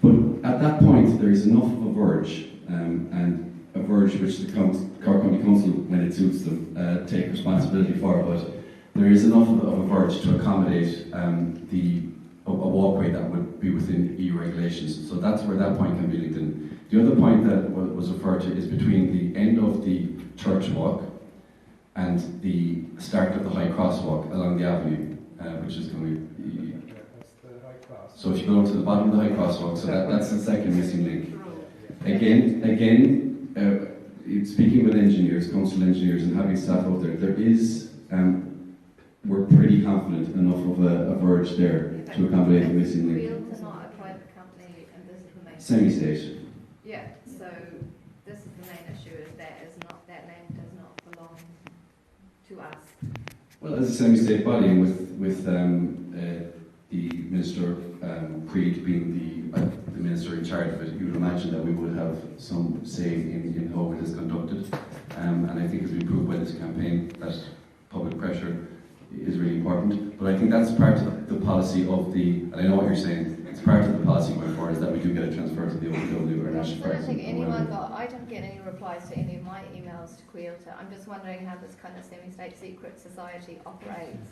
But at that point, there is enough of a verge, and a verge which the Cork County Council, when it suits them, take responsibility for. But there is enough of a verge to accommodate a walkway that would be within EU regulations. So that's where that point can be linked in. The other point that was referred to is between the end of the church walk and the start of the high crosswalk along the avenue, which is going to be. So if you go to the bottom of the high crosswalk, so that's the second missing link. Again, speaking with engineers, council engineers, and having staff out there is, we're pretty confident enough of a verge there to accommodate the missing link. Realtor not a private company, and this is the main. Semi-state. Yeah, so this is the main issue: is that land does not belong to us. Well, as a semi-state body, and with the Minister Creed being the Minister in charge of it, you would imagine that we would have some say in how it is conducted. And I think as we prove by this campaign that public pressure is really important. But I think that's part of the policy of and I know what you're saying, it's part of the policy going forward is that we do get a transfer to the OPW or National Parks. I don't get any replies to any of my emails to Quilter. I'm just wondering how this kind of semi-state secret society operates.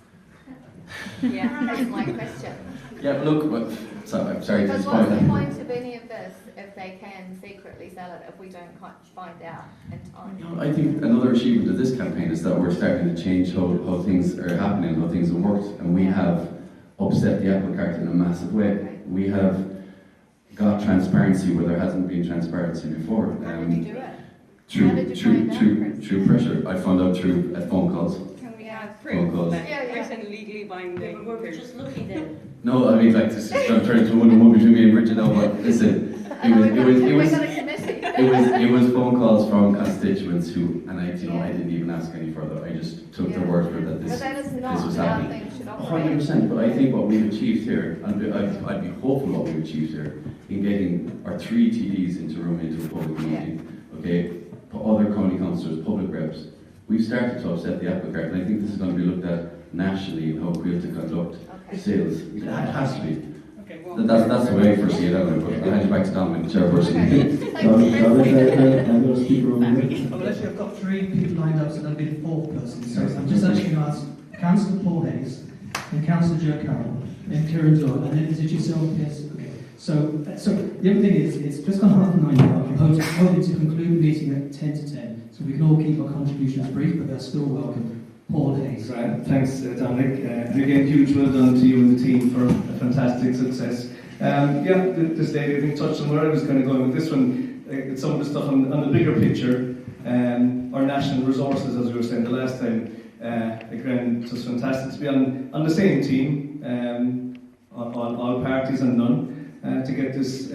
Yeah, that's my question. Yeah, look, I'm sorry to Because disappoint what's that. the point of any of this if they can secretly sell it if we don't find out in time? I think another achievement of this campaign is that we're starting to change how things are happening, how things have worked, and we have upset the apple cart in a massive way. We have got transparency where there hasn't been transparency before. How did you do it? Through pressure. I found out through phone calls. Can we have Phone proof calls. that there's a legally binding? We were just lucky then. No, I mean, like, this is turning to one between me and Bridget now, but listen, it was phone calls from constituents who, and I didn't even ask any further. I just took their word for it that this was happening. 100%, but I think what we've achieved here, and I'd be hopeful what we've achieved here, in getting our 3 TDs into room into a public meeting, okay, other county councillors, public reps, we've started to upset the apple cart, and I think this is going to be looked at nationally in how Quilter to conduct sales. It has to be. That's the way I foresee it, anyway, but I'll hand you back to Dominic, the chairperson. I'm going to speak over there. Well, actually, I've got 3 people lined up, so that'll be the 4th person. So I'm just actually going to ask Councillor Paul Hayes, and Councillor Joe Carroll, and Kieran Doyle, and then is it yourself? Yes. Okay. So the other thing is, it's just gone 9:30 now. I'm hoping to conclude the meeting at 10 to 10, so we can all keep our contributions brief, but they're still welcome. Paul Hayes. Right. Thanks, Dominic. And again, huge well done to you and the team for a fantastic success. This lady, I think, touched on where I was going to go with this one. It's some of the stuff on the bigger picture, our national resources, as we were saying the last time. Again, it was fantastic to be on the same team, on all parties and none, to get this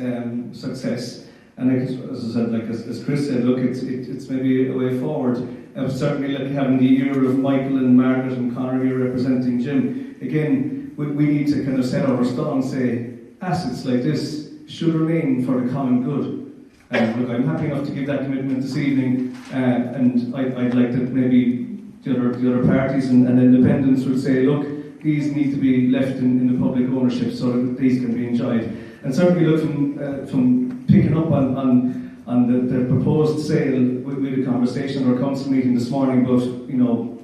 success. And as I said, as Chris said, look, it's maybe a way forward. Certainly, having the year of Michael and Margaret and Conor here representing Jim. Again, we need to kind of set our stall and say assets like this should remain for the common good. Look, I'm happy enough to give that commitment this evening, and I'd like that maybe the other parties and independents would say, look, these need to be left in the public ownership so that these can be enjoyed. And certainly, look, from picking up on the proposed sale, we had a conversation at our council meeting this morning about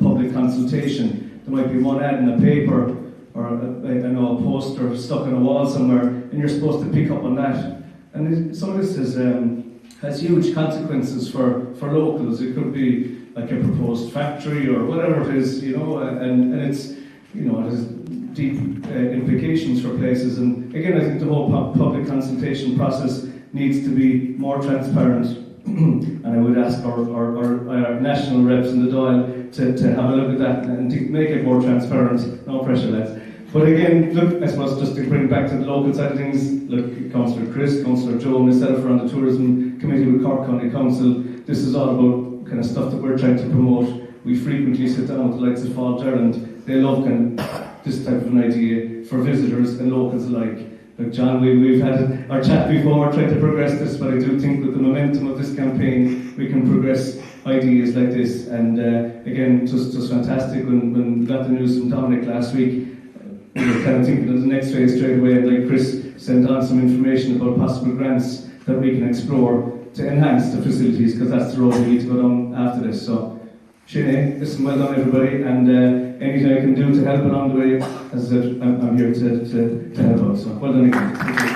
public consultation. There might be one ad in a paper or a poster stuck on a wall somewhere, and you're supposed to pick up on that. And some of this has huge consequences for locals. It could be like a proposed factory or whatever it is, and it's, it has deep implications for places. And again, I think the whole public consultation process needs to be more transparent. And I would ask our national reps in the Dáil to have a look at that and to make it more transparent. No pressure, lads. But again, look, I suppose just to bring it back to the local side of things, look, Councillor Chris, Councillor Joe, myself are on the Tourism Committee with Cork County Council. This is all about kind of stuff that we're trying to promote. We frequently sit down with the likes of Fall Gerland. They love kind of this type of an idea for visitors and locals alike. Look, John, we've had our chat before, trying to progress this, but I do think with the momentum of this campaign, we can progress ideas like this. And again, it was fantastic when we got the news from Dominic last week. We were kind of thinking of the next phase straight away, and like Chris sent on some information about possible grants that we can explore to enhance the facilities, because that's the road we need to go down after this. So Sinead, listen, well done everybody, and anything I can do to help along the way, as I said, I'm here to help out, so well done again. Thank you.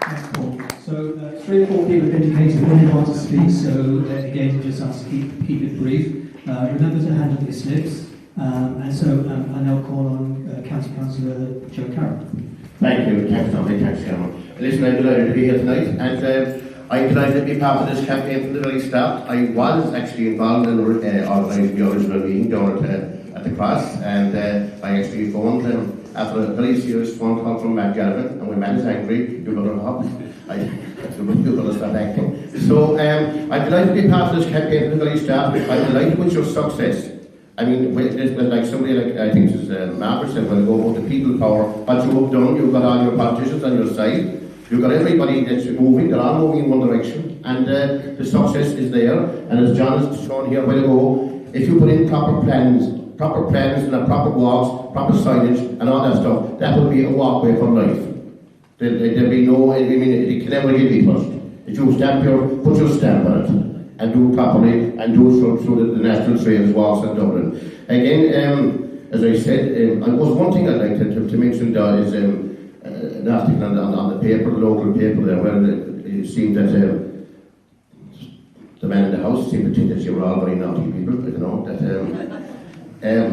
Thanks, Paul. So 3 or 4 people have indicated when they want to speak, so again, just ask to keep it brief. Remember to hand up your slips, and so I now call on County Councillor Joe Carroll. Thank you, thanks Dominic, thanks Chairman. Listen, I'm delighted to be here tonight, and I'm delighted to be part of this campaign from the very start. I was actually involved in organising the original meeting down at the Cross, and I actually phoned after a very serious phone call from Matt Galvin, and when Matt is angry, you better hop. You better start acting. So I'm delighted to be part of this campaign from the very start. I'm delighted with your success. I mean, like somebody like, I think it's Margaret said, when you go about the people power, what you have done, you've got all your politicians on your side, you've got everybody that's moving, they're all moving in one direction, and the success is there. And as John has shown here a while ago, if you put in proper plans and proper walks, proper signage and all that stuff, that will be a walkway for life. There'll be no, I mean, it can never get be touched. If you put your stamp on it, and do it properly, and do it through the national trails, walks in Dublin. Again, as I said, one thing I'd like to mention there is an article on the paper, the local paper there, where it seemed that the man in the house seemed to think that you were all very naughty people, I don't know, that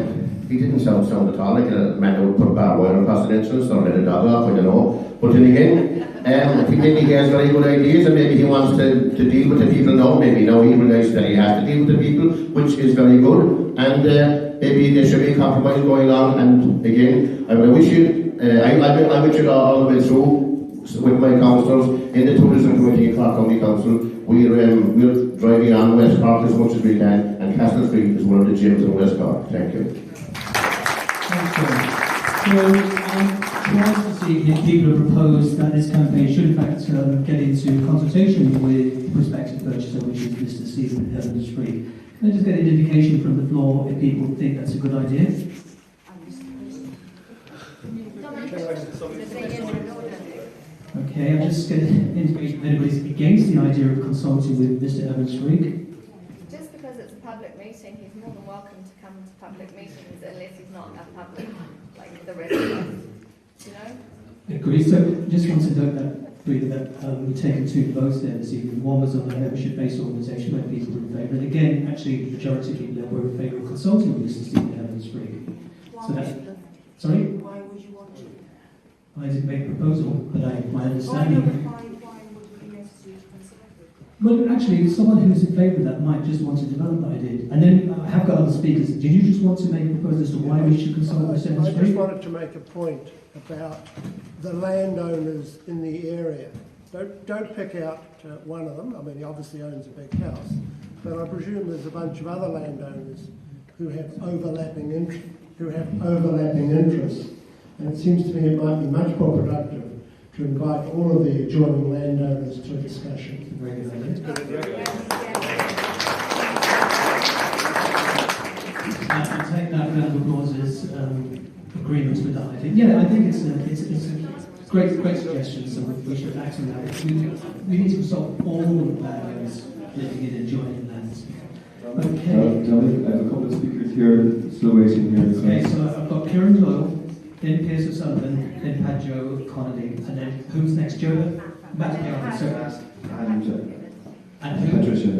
he didn't sound at all like a man who would put barbed wire across the entrance or let a dog off, I don't know. But then again, I think maybe he has very good ideas, and maybe he wants to deal with the people now. Maybe now he realises that he has to deal with the people, which is very good. And maybe there should be a compromise going on. And again, I wish you, I wish you all the way through with my councillors in the Tourism Committee in Cork County Council. We're driving on West Cork as much as we can, and Castlefreeke is one of the gyms in West Cork. Thank you. Twice this evening, people have proposed that this campaign should in fact get into consultation with the prospective purchaser, which is Mr. Stephen Evans-Free. Can I just get an indication from the floor if people think that's a good idea? Okay, I'm just going to indicate if anybody's against the idea of consulting with Mr. Evans-Free. Just because it's a public meeting, he's more than welcome to come to public meetings unless he's not a public, like the rest of us. You know? Agreed. So just want to note that we've taken 2 votes there this evening. One was on a membership-based organisation where people were in favour, and again, actually, the majority of people there were in favour of consulting with Mr. Stephen Evans-Free. So that's, sorry? Why would you want to? I didn't make a proposal, but my understanding. Why would it be necessary to consider it? Well, actually, someone who's in favour of that might just want to develop the idea. And then I have got other speakers. Did you just want to make a proposal as to why we should consult with Mr. Evans-Free? I just wanted to make a point about the landowners in the area. Don't pick out one of them. I mean, he obviously owns a big house, but I presume there's a bunch of other landowners who have overlapping interests. And it seems to me it might be much more productive to invite all of the adjoining landowners to a discussion. Very good idea. I take that round of applause as agreement with that idea. Yeah, I think it's a great suggestion, so we should act on that. We need to consult all of the landowners living in adjoining lands. Okay. I have a couple of speakers here, still waiting here. Okay, so I've got Kieran Doyle, then Piers O'Sullivan, then Pat Joe Connolly, and then who's next? Joe? Matt Bjorn, so and who? Patricia.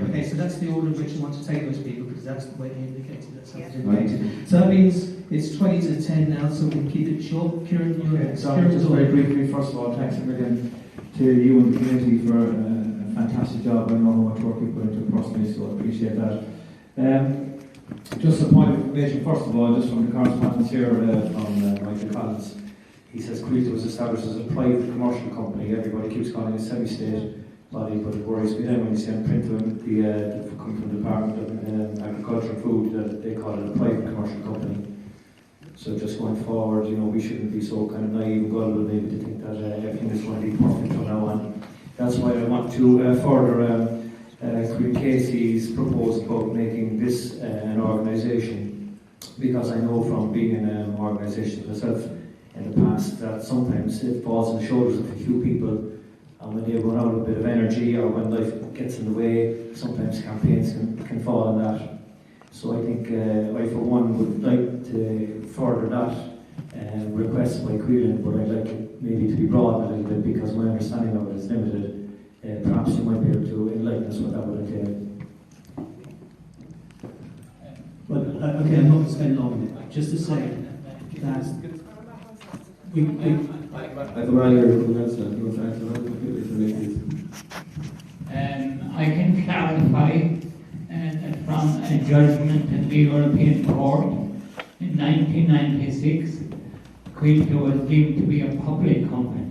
Okay, so that's the order in which you want to take those people, because that's the way they indicated that someone's indicated. So that means it's 20 to 10 now, so we'll keep it short. Kieran, you're next. Just very briefly, first of all, thanks a million to you and the community for a fantastic job. I know how much work you put into it personally, so I appreciate that. Just a point of information, first of all, just from the correspondence here from Michael Collins. He says Crete was established as a private commercial company. Everybody keeps calling it a semi-state body, but it worries me then when you see on print coming from the Department of Agriculture and Food that they call it a private commercial company. So just going forward, we shouldn't be so kind of naive and gullible maybe to think that everything is going to be perfect from now on. That's why I want to further Queen Casey's proposal about making this an organisation, because I know from being in an organisation myself in the past that sometimes it falls on the shoulders of a few people And when they run out of a bit of energy or when life gets in the way, sometimes campaigns can fall on that. So I think I, for one, would like to further that request by Quillen, but I'd like it maybe to be broadened a little bit because my understanding of it is limited. Perhaps you might be able to enlighten us what that would entail. Well, okay, I'm not going to spend long on it. Just to say that I can clarify that from a judgment in the European Court in 1996, Quilter was deemed to be a public company.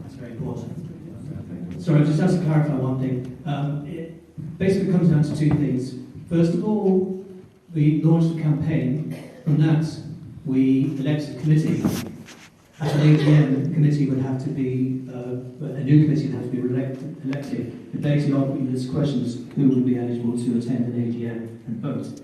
That's very important. Sorry, just have to clarify one thing. It basically comes down to two things. First of all, we launched a campaign. From that, we elected a committee. At an AGM, the committee would have to be, a new committee would have to be elected. The basically argument is questions who would be eligible to attend an AGM and vote.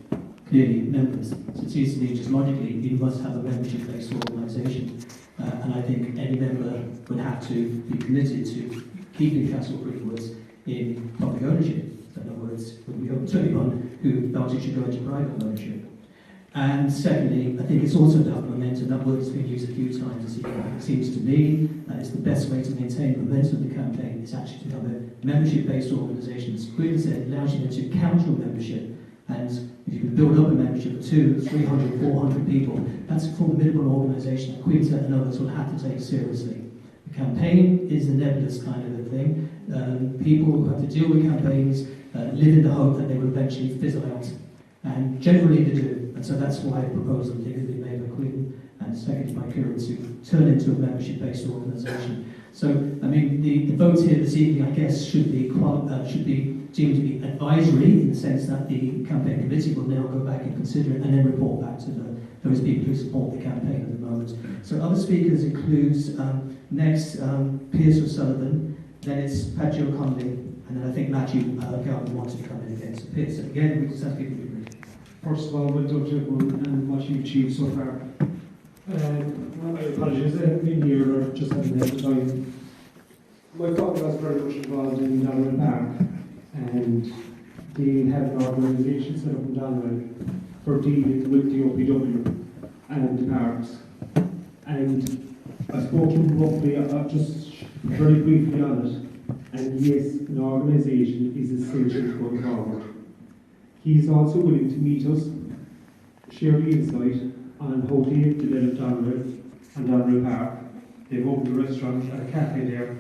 Clearly, members. So it seems to me just logically, you must have a membership-based organisation. And I think any member would have to be committed to keeping Castlefreeke Woods in public ownership. So in other words, would be open to anyone who felt it should go into private ownership. And secondly, I think it's also about momentum. That word has been used a few times this evening. It seems to me that it's the best way to maintain the momentum of the campaign is actually to have a membership-based organisation. As Quillen said, allows you to count your membership. And if you can build up a membership of 200, 300, 400 people, that's a formidable organisation that Quillen and others will have to take seriously. The campaign is a nebulous kind of a thing. People who have to deal with campaigns live in the hope that they will eventually fizzle out. And generally they do. And so that's why a proposal has been made by Quillen and seconded by Kieran to turn into a membership-based organisation. So, I mean, the vote here this evening, I guess, should be deemed to be advisory in the sense that the campaign committee will now go back and consider it and then report back to those people who support the campaign at the moment. So other speakers includes next Piers O'Sullivan, then it's Patrick O'Connelly, and then I think Matthew Galvin wanted to come in again. So Piers, again, we just have to give you a brief. First of all, well done to everyone and what you've achieved so far. I apologise, I haven't been here or just haven't had the time. My father was very much involved in Doneraile Park, and they have an organisation set up in Doneraile for dealing with the OPW and the parks. And I spoke to him roughly, just very briefly on it, and yes, an organisation is essential going forward. He is also willing to meet us, share the insight on how they've developed Doneraile and Doneraile Park. They've opened a restaurant and a cafe there,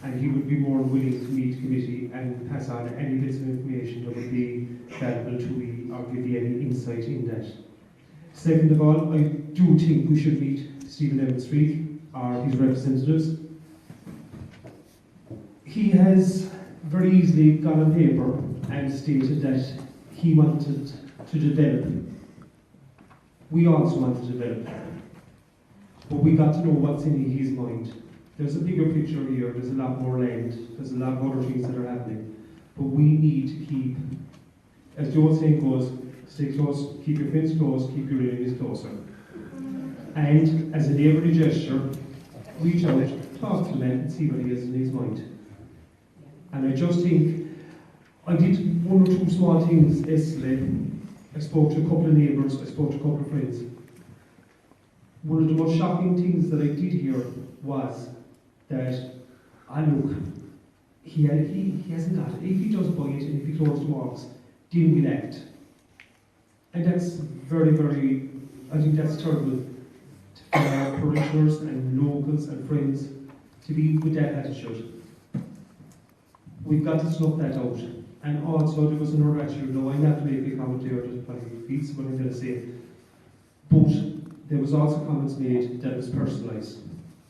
and he would be more willing to meet committee and pass on any bits of information that would be valuable to me or give you any insight in that. Second of all, I do think we should meet Stephen Evans-FREKE or his representatives. He has very easily got on paper and stated that he wanted to develop. We also want to develop. But we got to know what's in his mind. There's a bigger picture here, there's a lot more land, there's a lot of other things that are happening. But we need to keep, as the old saying goes, stay close, keep your friends close, keep your enemies closer. And as a neighbourly gesture, reach out, talk to the man and see what he has in his mind. And I just think, I did one or two small things yesterday. I spoke to a couple of neighbours, I spoke to a couple of friends. One of the most shocking things that I did hear was that, look, he hasn't got it. If he does buy it and if he closes the walks, then we'll act. And that's very, very, I think that's terrible for our parishioners and locals and friends to be with that attitude. We've got to snuff that out. And also there was another attitude, no, I'm not to make a comment here, just probably repeats what I'm going to say. But there was also comments made that was personalised.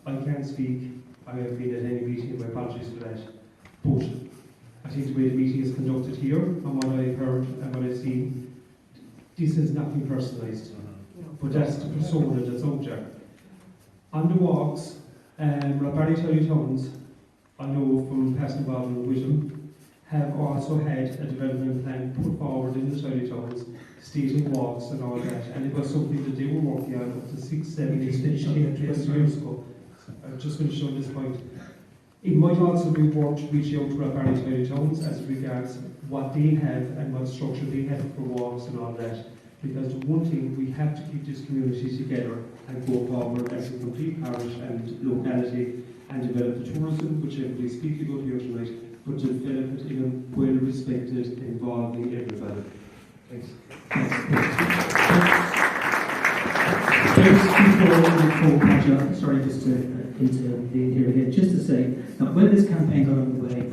I can't speak, I haven't been at any meeting, my apologies for that. But I think the way the meeting is conducted here, and what I've heard and what I've seen, this has not been personalised. But that's the persona that's out there. On the walks, Barry Tully Towns, I know from past involvement with them, have also had a development plan put forward in the Tully Towns seating walks and all that, and it was something that they were working on up to 6, 7, 8 years ago. I'm just going to show this point. It might also be worth reaching out to our Barry Towns as regards what they have and what structure they have for walks and all that. Because the one thing, we have to keep this community together and go forward as a complete parish and locality and develop the tourism, which everybody's speaking about here tonight, but develop it in a well-respected, involving everybody. Thanks. Sorry, just to intervene here again, just to say that when this campaign got underway,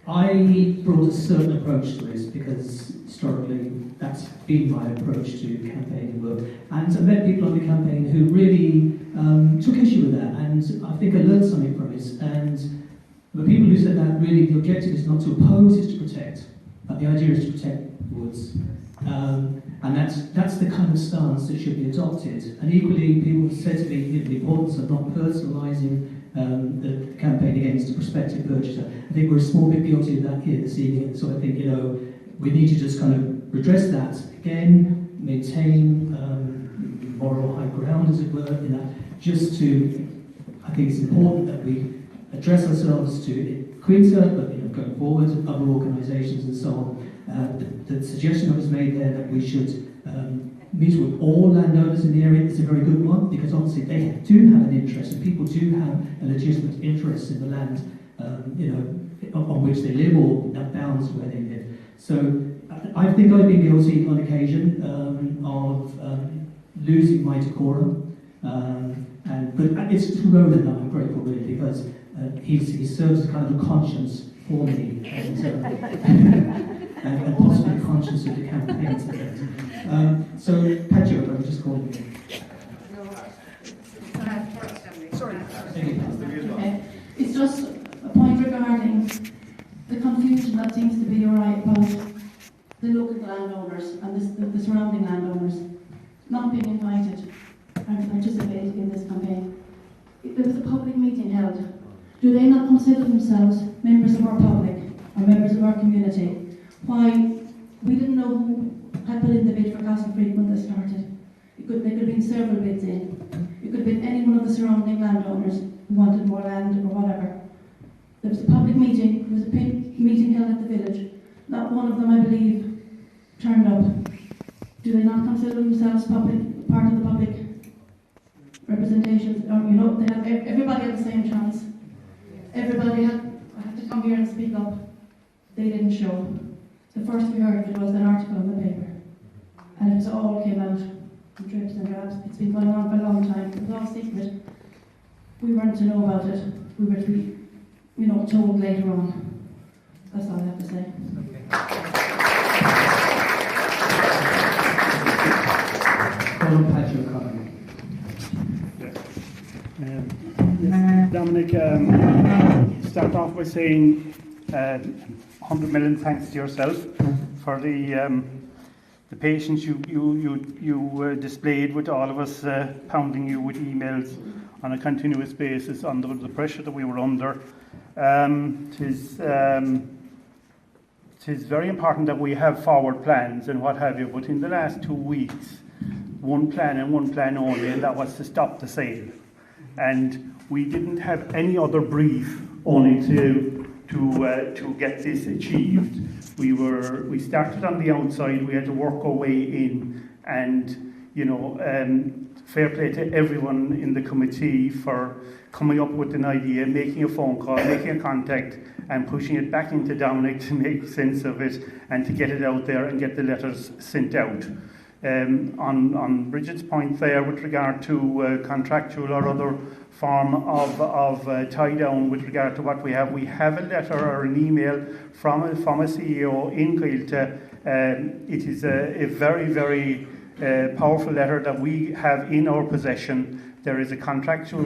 I brought a certain approach to this because historically that's been my approach to campaigning work. And I met people on the campaign who really took issue with that, and I think I learned something from it. And the people who said that really the objective is not to oppose, it's to protect. But the idea is to protect the woods. And that's the kind of stance that should be adopted. And equally, people said to me the importance of not personalising the campaign against a prospective purchaser. I think we're a small bit guilty of that here this evening, so I think, we need to just kind of redress that again, maintain moral high ground, as it were, in that, just to, I think it's important that we address ourselves to Quinta, but going forward, other organisations and so on. The suggestion that was made there that we should meet with all landowners in the area is a very good one, because obviously they do have an interest, and people do have a legitimate interest in the land, on which they live or that bounds where they live. So I think I've been guilty on occasion of losing my decorum, but it's to Roland that I'm grateful really, because he serves as kind of a conscience for me, and possibly a conscience of the campaign today. So, Patrick, I'm just calling you. Sorry. It's just a point regarding the confusion that seems to be about the local landowners and the surrounding landowners not being invited and participating in this campaign. If there was a public meeting held, do they not consider themselves members of our public or members of our community? Why, we didn't know who had put in the bid for Castlefreeke when they started. There could have been several bids in. It could have been any one of the surrounding landowners who wanted more land or whatever. There was a public meeting, there was a meeting held at the village. Not one of them, I believe, turned up. Do they not consider themselves part of the public representation? They have, everybody had the same chance. Everybody had to come here and speak up. They didn't show. The first we heard of it was an article in the paper. And it all came out in drips and drabs. It's been going on for a long time. It was all secret. We weren't to know about it. We were to be, told later on. That's all I have to say. Dominic, start off by saying 100 million thanks to yourself for the patience you displayed with all of us pounding you with emails on a continuous basis under the pressure that we were under. It is very important that we have forward plans and what have you, but in the last 2 weeks, one plan and one plan only, and that was to stop the sale. And we didn't have any other brief only to get this achieved. We started on the outside, we had to work our way in, and fair play to everyone in the committee for coming up with an idea, making a phone call, making a contact, and pushing it back into Dominic to make sense of it and to get it out there and get the letters sent out. On Bridget's point there with regard to contractual or other form of tie-down with regard to what we have a letter or an email from a CEO in Quilta. It is a very, very powerful letter that we have in our possession. There is a contractual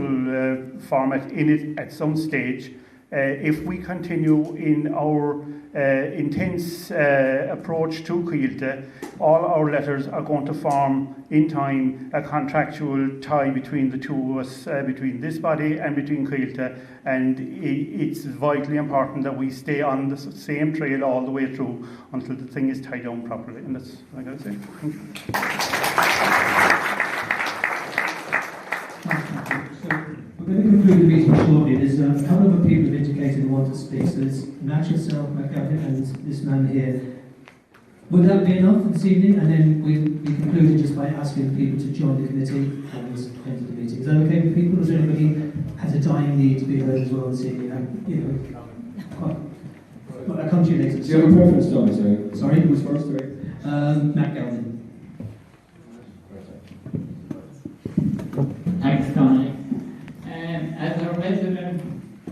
format in it at some stage. if we continue in our intense approach to Caoilte, all our letters are going to form in time a contractual tie between the two of us, between this body and between Caoilte, and it's vitally important that we stay on the same trail all the way through until the thing is tied down properly, and that's what I got to say. Thank you. We're going to conclude the meeting shortly. There's a couple of people who have indicated they want to speak. So there's Matt, yourself, McGavin, and this man here. Would that be enough for this evening? And then we concluded just by asking people to join the committee and end of the meeting. Is that okay with people? Does anybody has a dying need to be heard as well this evening? Well, I'll come to you later. Do you have a preference, Tommy? Sorry? Who's first? Sorry? Matt Galvin. Thanks, Tony. As a resident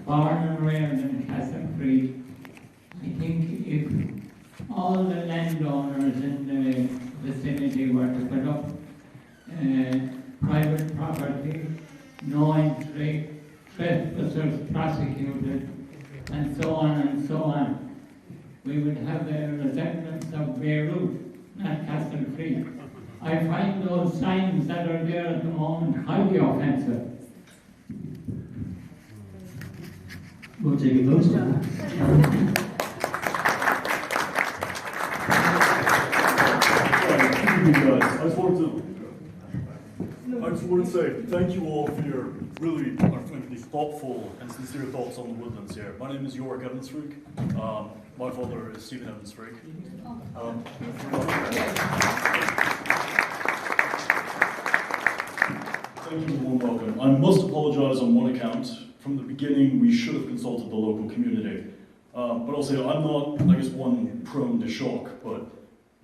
born and reared in Catlefreeke, I think if all the landowners in the vicinity were to put up private property, no entry, trespassers prosecuted, and so on, we would have a resemblance of Beirut, not Castlefreeke. I find those signs that are there at the moment highly offensive. We'll take a vote on that. I just want to say thank you all for your really thoughtful and sincere thoughts on the woodlands here. My name is York Evans-Freeke. My father is Stephen Evans-Freeke. Thank you and warm welcome. I must apologise on one account. From the beginning, we should have consulted the local community. But also, I'm not, I guess, one prone to shock, but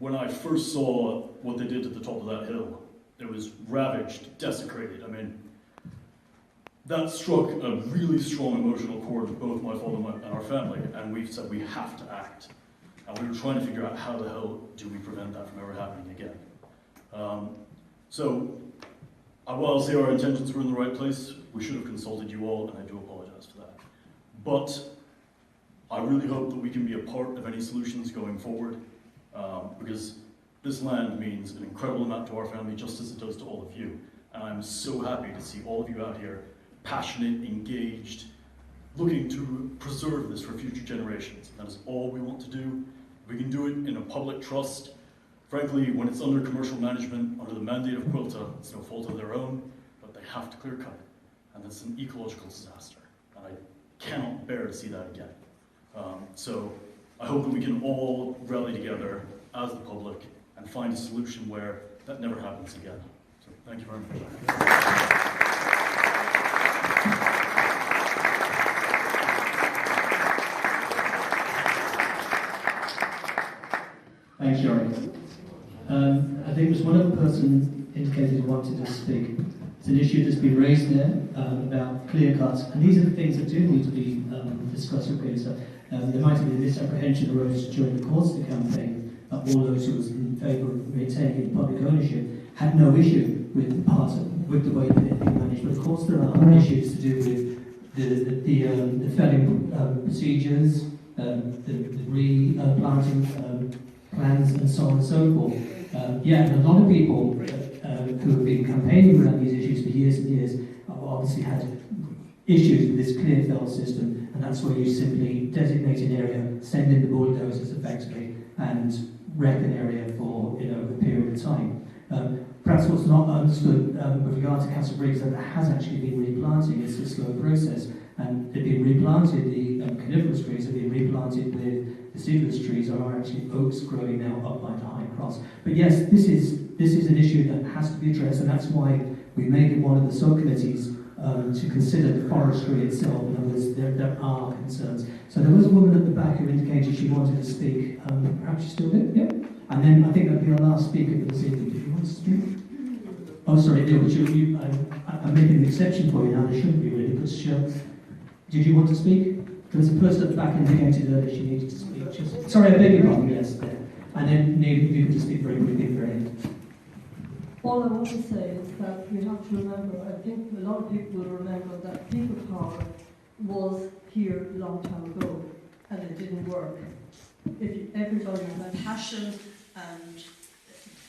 when I first saw what they did at the top of that hill, it was ravaged, desecrated. I mean, that struck a really strong emotional chord with both my father and our family, and we've said we have to act. And we were trying to figure out how the hell do we prevent that from ever happening again. So, while I'll say our intentions were in the right place, we should have consulted you all, and I do apologise for that. But I really hope that we can be a part of any solutions going forward, because this land means an incredible amount to our family, just as it does to all of you. And I'm so happy to see all of you out here, passionate, engaged, looking to preserve this for future generations. That is all we want to do. We can do it in a public trust. Frankly, when it's under commercial management, under the mandate of Quilta, it's no fault of their own, but they have to clear cut it. And it's an ecological disaster. And I cannot bear to see that again. So I hope that we can all rally together as the public and find a solution where that never happens again. So thank you very much. Thanks, Yori. I think there's one other person indicated who wanted to speak. It's an issue that's been raised there about clear cuts, and these are the things that do need to be discussed with Peter. There might have been a misapprehension arose during the course of the campaign. All those who was in favour of maintaining public ownership had no issue with the way that it being managed. But of course, there are issues to do with the felling procedures, the replanting plans, and so on and so forth. And a lot of people who have been campaigning around these issues for years and years have obviously had issues with this clear fell system, and that's where you simply designate an area, send in the bulldozers effectively, and wreck an area for a period of time. Perhaps what's not understood with regard to Castlefreeke is that there has actually been replanting. It's a slow process, and they've been replanted. The coniferous trees have been replanted with deciduous trees. There are actually oaks growing now up by the high cross. But yes, this is an issue that has to be addressed, and that's why we made it one of the subcommittees to consider the forestry itself. In other words, there are concerns. So there was a woman at the back who indicated she wanted to speak. Perhaps she still did? Yeah. And then I think that'd be our last speaker for this evening. Did you want to speak? Oh, sorry, Neil, but I'm making an exception for you now. There shouldn't be really, because did you want to speak? There was a person at the back indicated earlier she needed to speak. Sorry, I beg your pardon. Yes, there. And then Neil, if you could just speak very quickly at the very end. All I want to say is that we have to remember, I think a lot of people will remember that people power was here a long time ago, and it didn't work. If everybody had passion and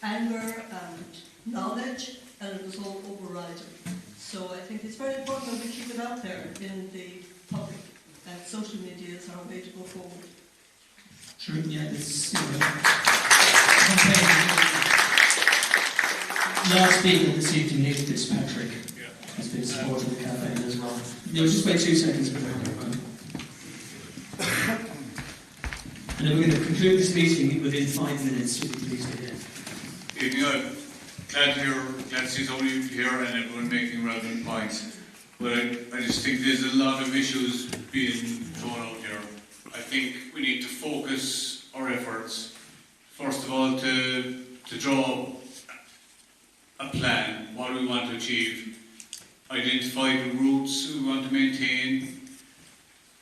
anger and knowledge, and it was all overriding. So I think it's very important that we keep it out there in the public, and social media is our way to go forward. Sure, yeah, this last speaker this evening, Nick Fitzpatrick, has been supporting the campaign as well. Neil, just wait 2 seconds for the microphone. And then we're going to conclude this meeting within 5 minutes, so please be here. Evening, I'm glad to see so many here and everyone making relevant points. But I just think there's a lot of issues being thrown out here. I think we need to focus our efforts, first of all, to draw a plan, what we want to achieve, identify the routes we want to maintain,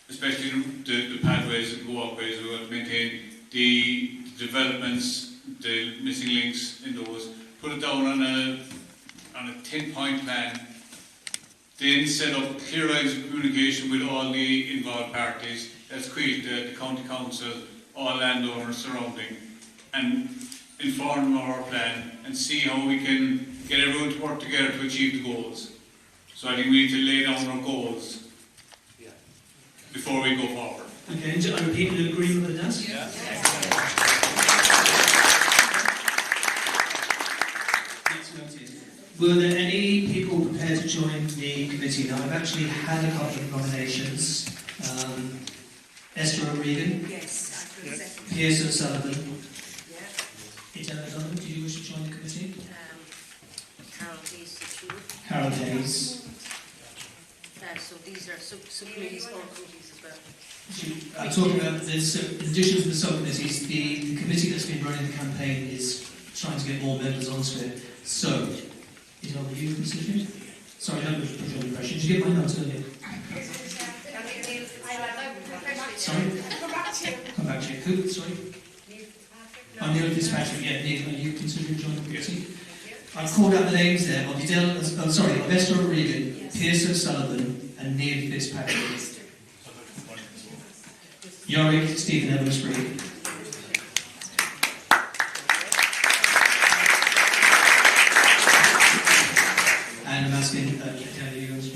especially the pathways and walkways we want to maintain, the developments, the missing links in those, put it down on a 10-point plan, then set up clear lines of communication with all the involved parties, that's Queen, the County Council, all landowners surrounding, and inform our plan and see how we can get everyone to work together to achieve the goals. So I think we need to lay down our goals before we go forward. Okay, and I repeat, you agree with that? Yeah. Were there any people prepared to join the committee? Now, I've actually had a couple of nominations. Esther O'Regan. Yes, I could second. Piers O'Sullivan. Yeah. Idella Donovan, do you wish to join the committee? Carol Hayes, the two. Carol Hayes. So these are subcommittees or committees as well. I'm talking about this, in addition to the subcommittees, the committee that's been running the campaign is trying to get more members onto it. So, Idella, are you considering? Sorry, I don't put you under pressure. Did you get my notes earlier? Sorry? Come back to you. Who? Sorry? I'm Neil Fitzpatrick. Yeah, Neil, are you considering joining the committee? I've called out the names there of of Esther O'Regan, Piers O'Sullivan, and Neil Fitzpatrick. Yorick Stephen Evans-Free. And I'm asking, Kelly, you want to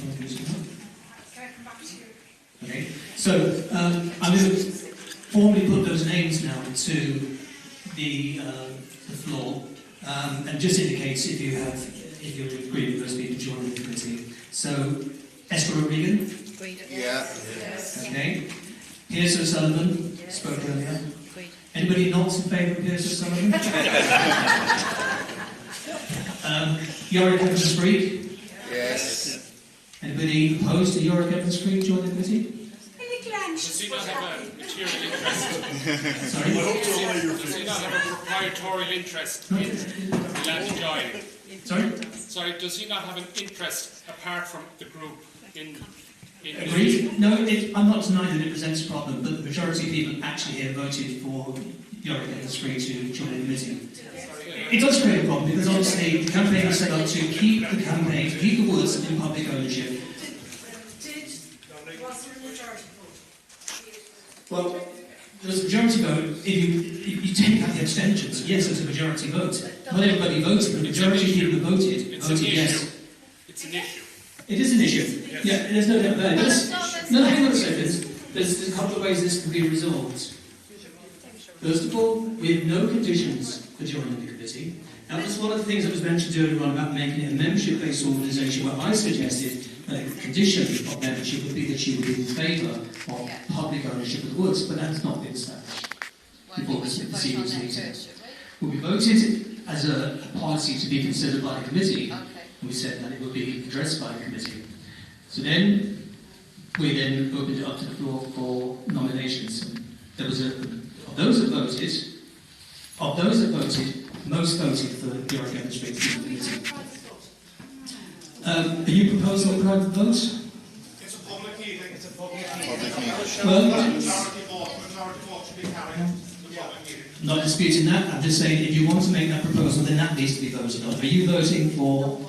okay, so I'm going to formally put those names now to the floor, and just indicates if you agree with those people joining the committee. So, Esther O'Regan? Yeah. Okay. Piers O'Sullivan? Yeah. Spoke earlier. Anybody not in favour of Piers O'Sullivan? Yorick Evans-Free? Yes. Anybody opposed to Yorick Evans-Free joining the committee? Does he not have a material interest? Sorry? Does he not have a proprietorial interest in land joining? Sorry? Sorry, does he not have an interest apart from the group in Agreed? No, I'm not denying that it presents a problem, but the majority of people actually here voted for Yorick Evans-Free to join the committee. It does create a problem because obviously the campaign is set up to keep the woods in public ownership. Well, there's a majority vote. If you take out the abstentions, yes, there's a majority vote. Not everybody voted, but the majority of people who voted yes. It's an issue. It is an issue. Yeah, there's no doubt about it. No, hang on a second. There's a couple of ways this can be resolved. First of all, we have no conditions for joining the committee. That was one of the things that was mentioned earlier on about making it a membership-based organisation, where I suggested that a condition of membership would be that you would be in favour of public ownership of the woods, but that's not been established before this meeting. Will be voted as a policy to be considered by the committee, and we said that it would be addressed by the committee. So then, we then opened it up to the floor for nominations. There was of those that voted, most voted for Yorick Evans-Free to the committee. Are you proposing a private vote? It's a public meeting. It's a public meeting. Well, majority vote should be carried. not disputing that. I'm just saying if you want to make that proposal, then that needs to be voted on. Are you voting for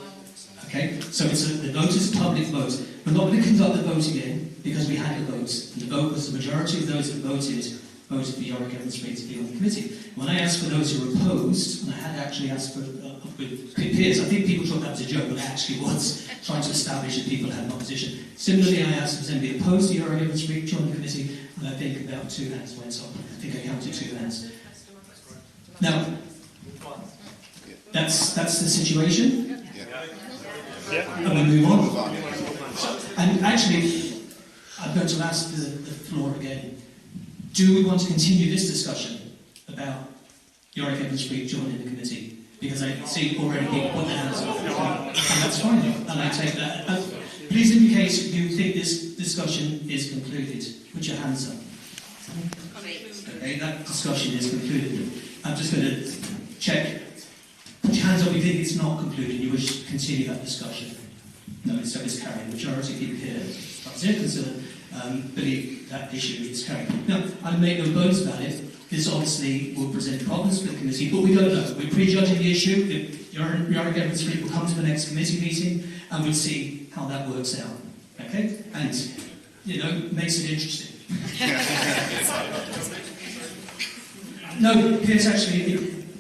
a Okay, so the vote is a public vote. We're not going to conduct the vote again because we had a vote, and the vote was the majority of those that voted for Yorick Evans-Freake to be on the committee. When I asked for those who were opposed, and I had actually asked for with peers, I think people thought that was a joke, but I actually was trying to establish that people had an opposition. Similarly, I asked if there's anybody opposed to Yorick Evans-Freake to join the committee, and I think about 2 hands went up. I think I counted 2 hands. Now, that's the situation. And we move on. And actually, I'm going to ask the floor again. Do we want to continue this discussion about Yorick Evans-Freake joining the committee? Because I see already people put their hands up. And that's fine, and I take that. Please indicate you think this discussion is concluded. Put your hands up. Okay, that discussion is concluded. I'm just going to check. Put your hands up if you think it's not concluded, you wish to continue that discussion. No, so it's carried. The majority of people here, as far as they're concerned, believe that issue is carried. Now, I make no bones about it. This obviously will present problems for the committee, but we don't know. We're prejudging the issue. Yorick Evans-Freake will come to the next committee meeting, and we'll see how that works out. Okay? And, makes it interesting. No, Piers, actually,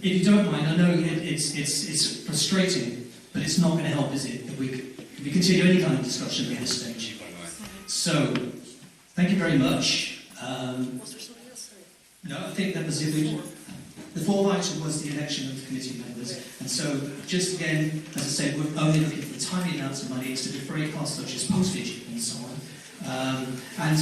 if you don't mind, I know it's frustrating, but it's not going to help, is it, if we continue any kind of discussion at this stage. So, thank you very much. No, I think that was it. The fourth item was the election of the committee members. And so, just again, as I said, we're only looking for tiny amounts of money. It's to defray costs such as postage and so on. And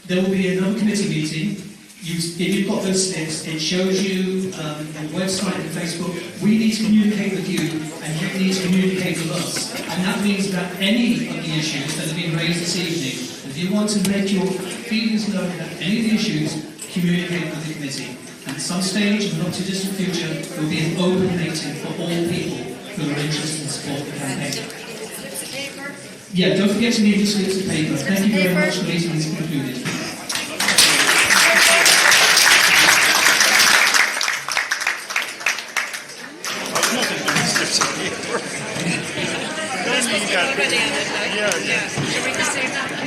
there will be another committee meeting. If you've got those slips, it shows you on the website and Facebook. We need to communicate with you, and you need to communicate with us. And that means that any of the issues that have been raised this evening, if you want to make your feelings known about any of the issues, communicate with the committee. And at some stage in the not too distant future, there will be an open meeting for all people who are interested in support the campaign. Yeah, don't forget to leave the slips of paper. Thank you very much. The meeting is concluded. Already on it, like. Yeah. Should we just say that?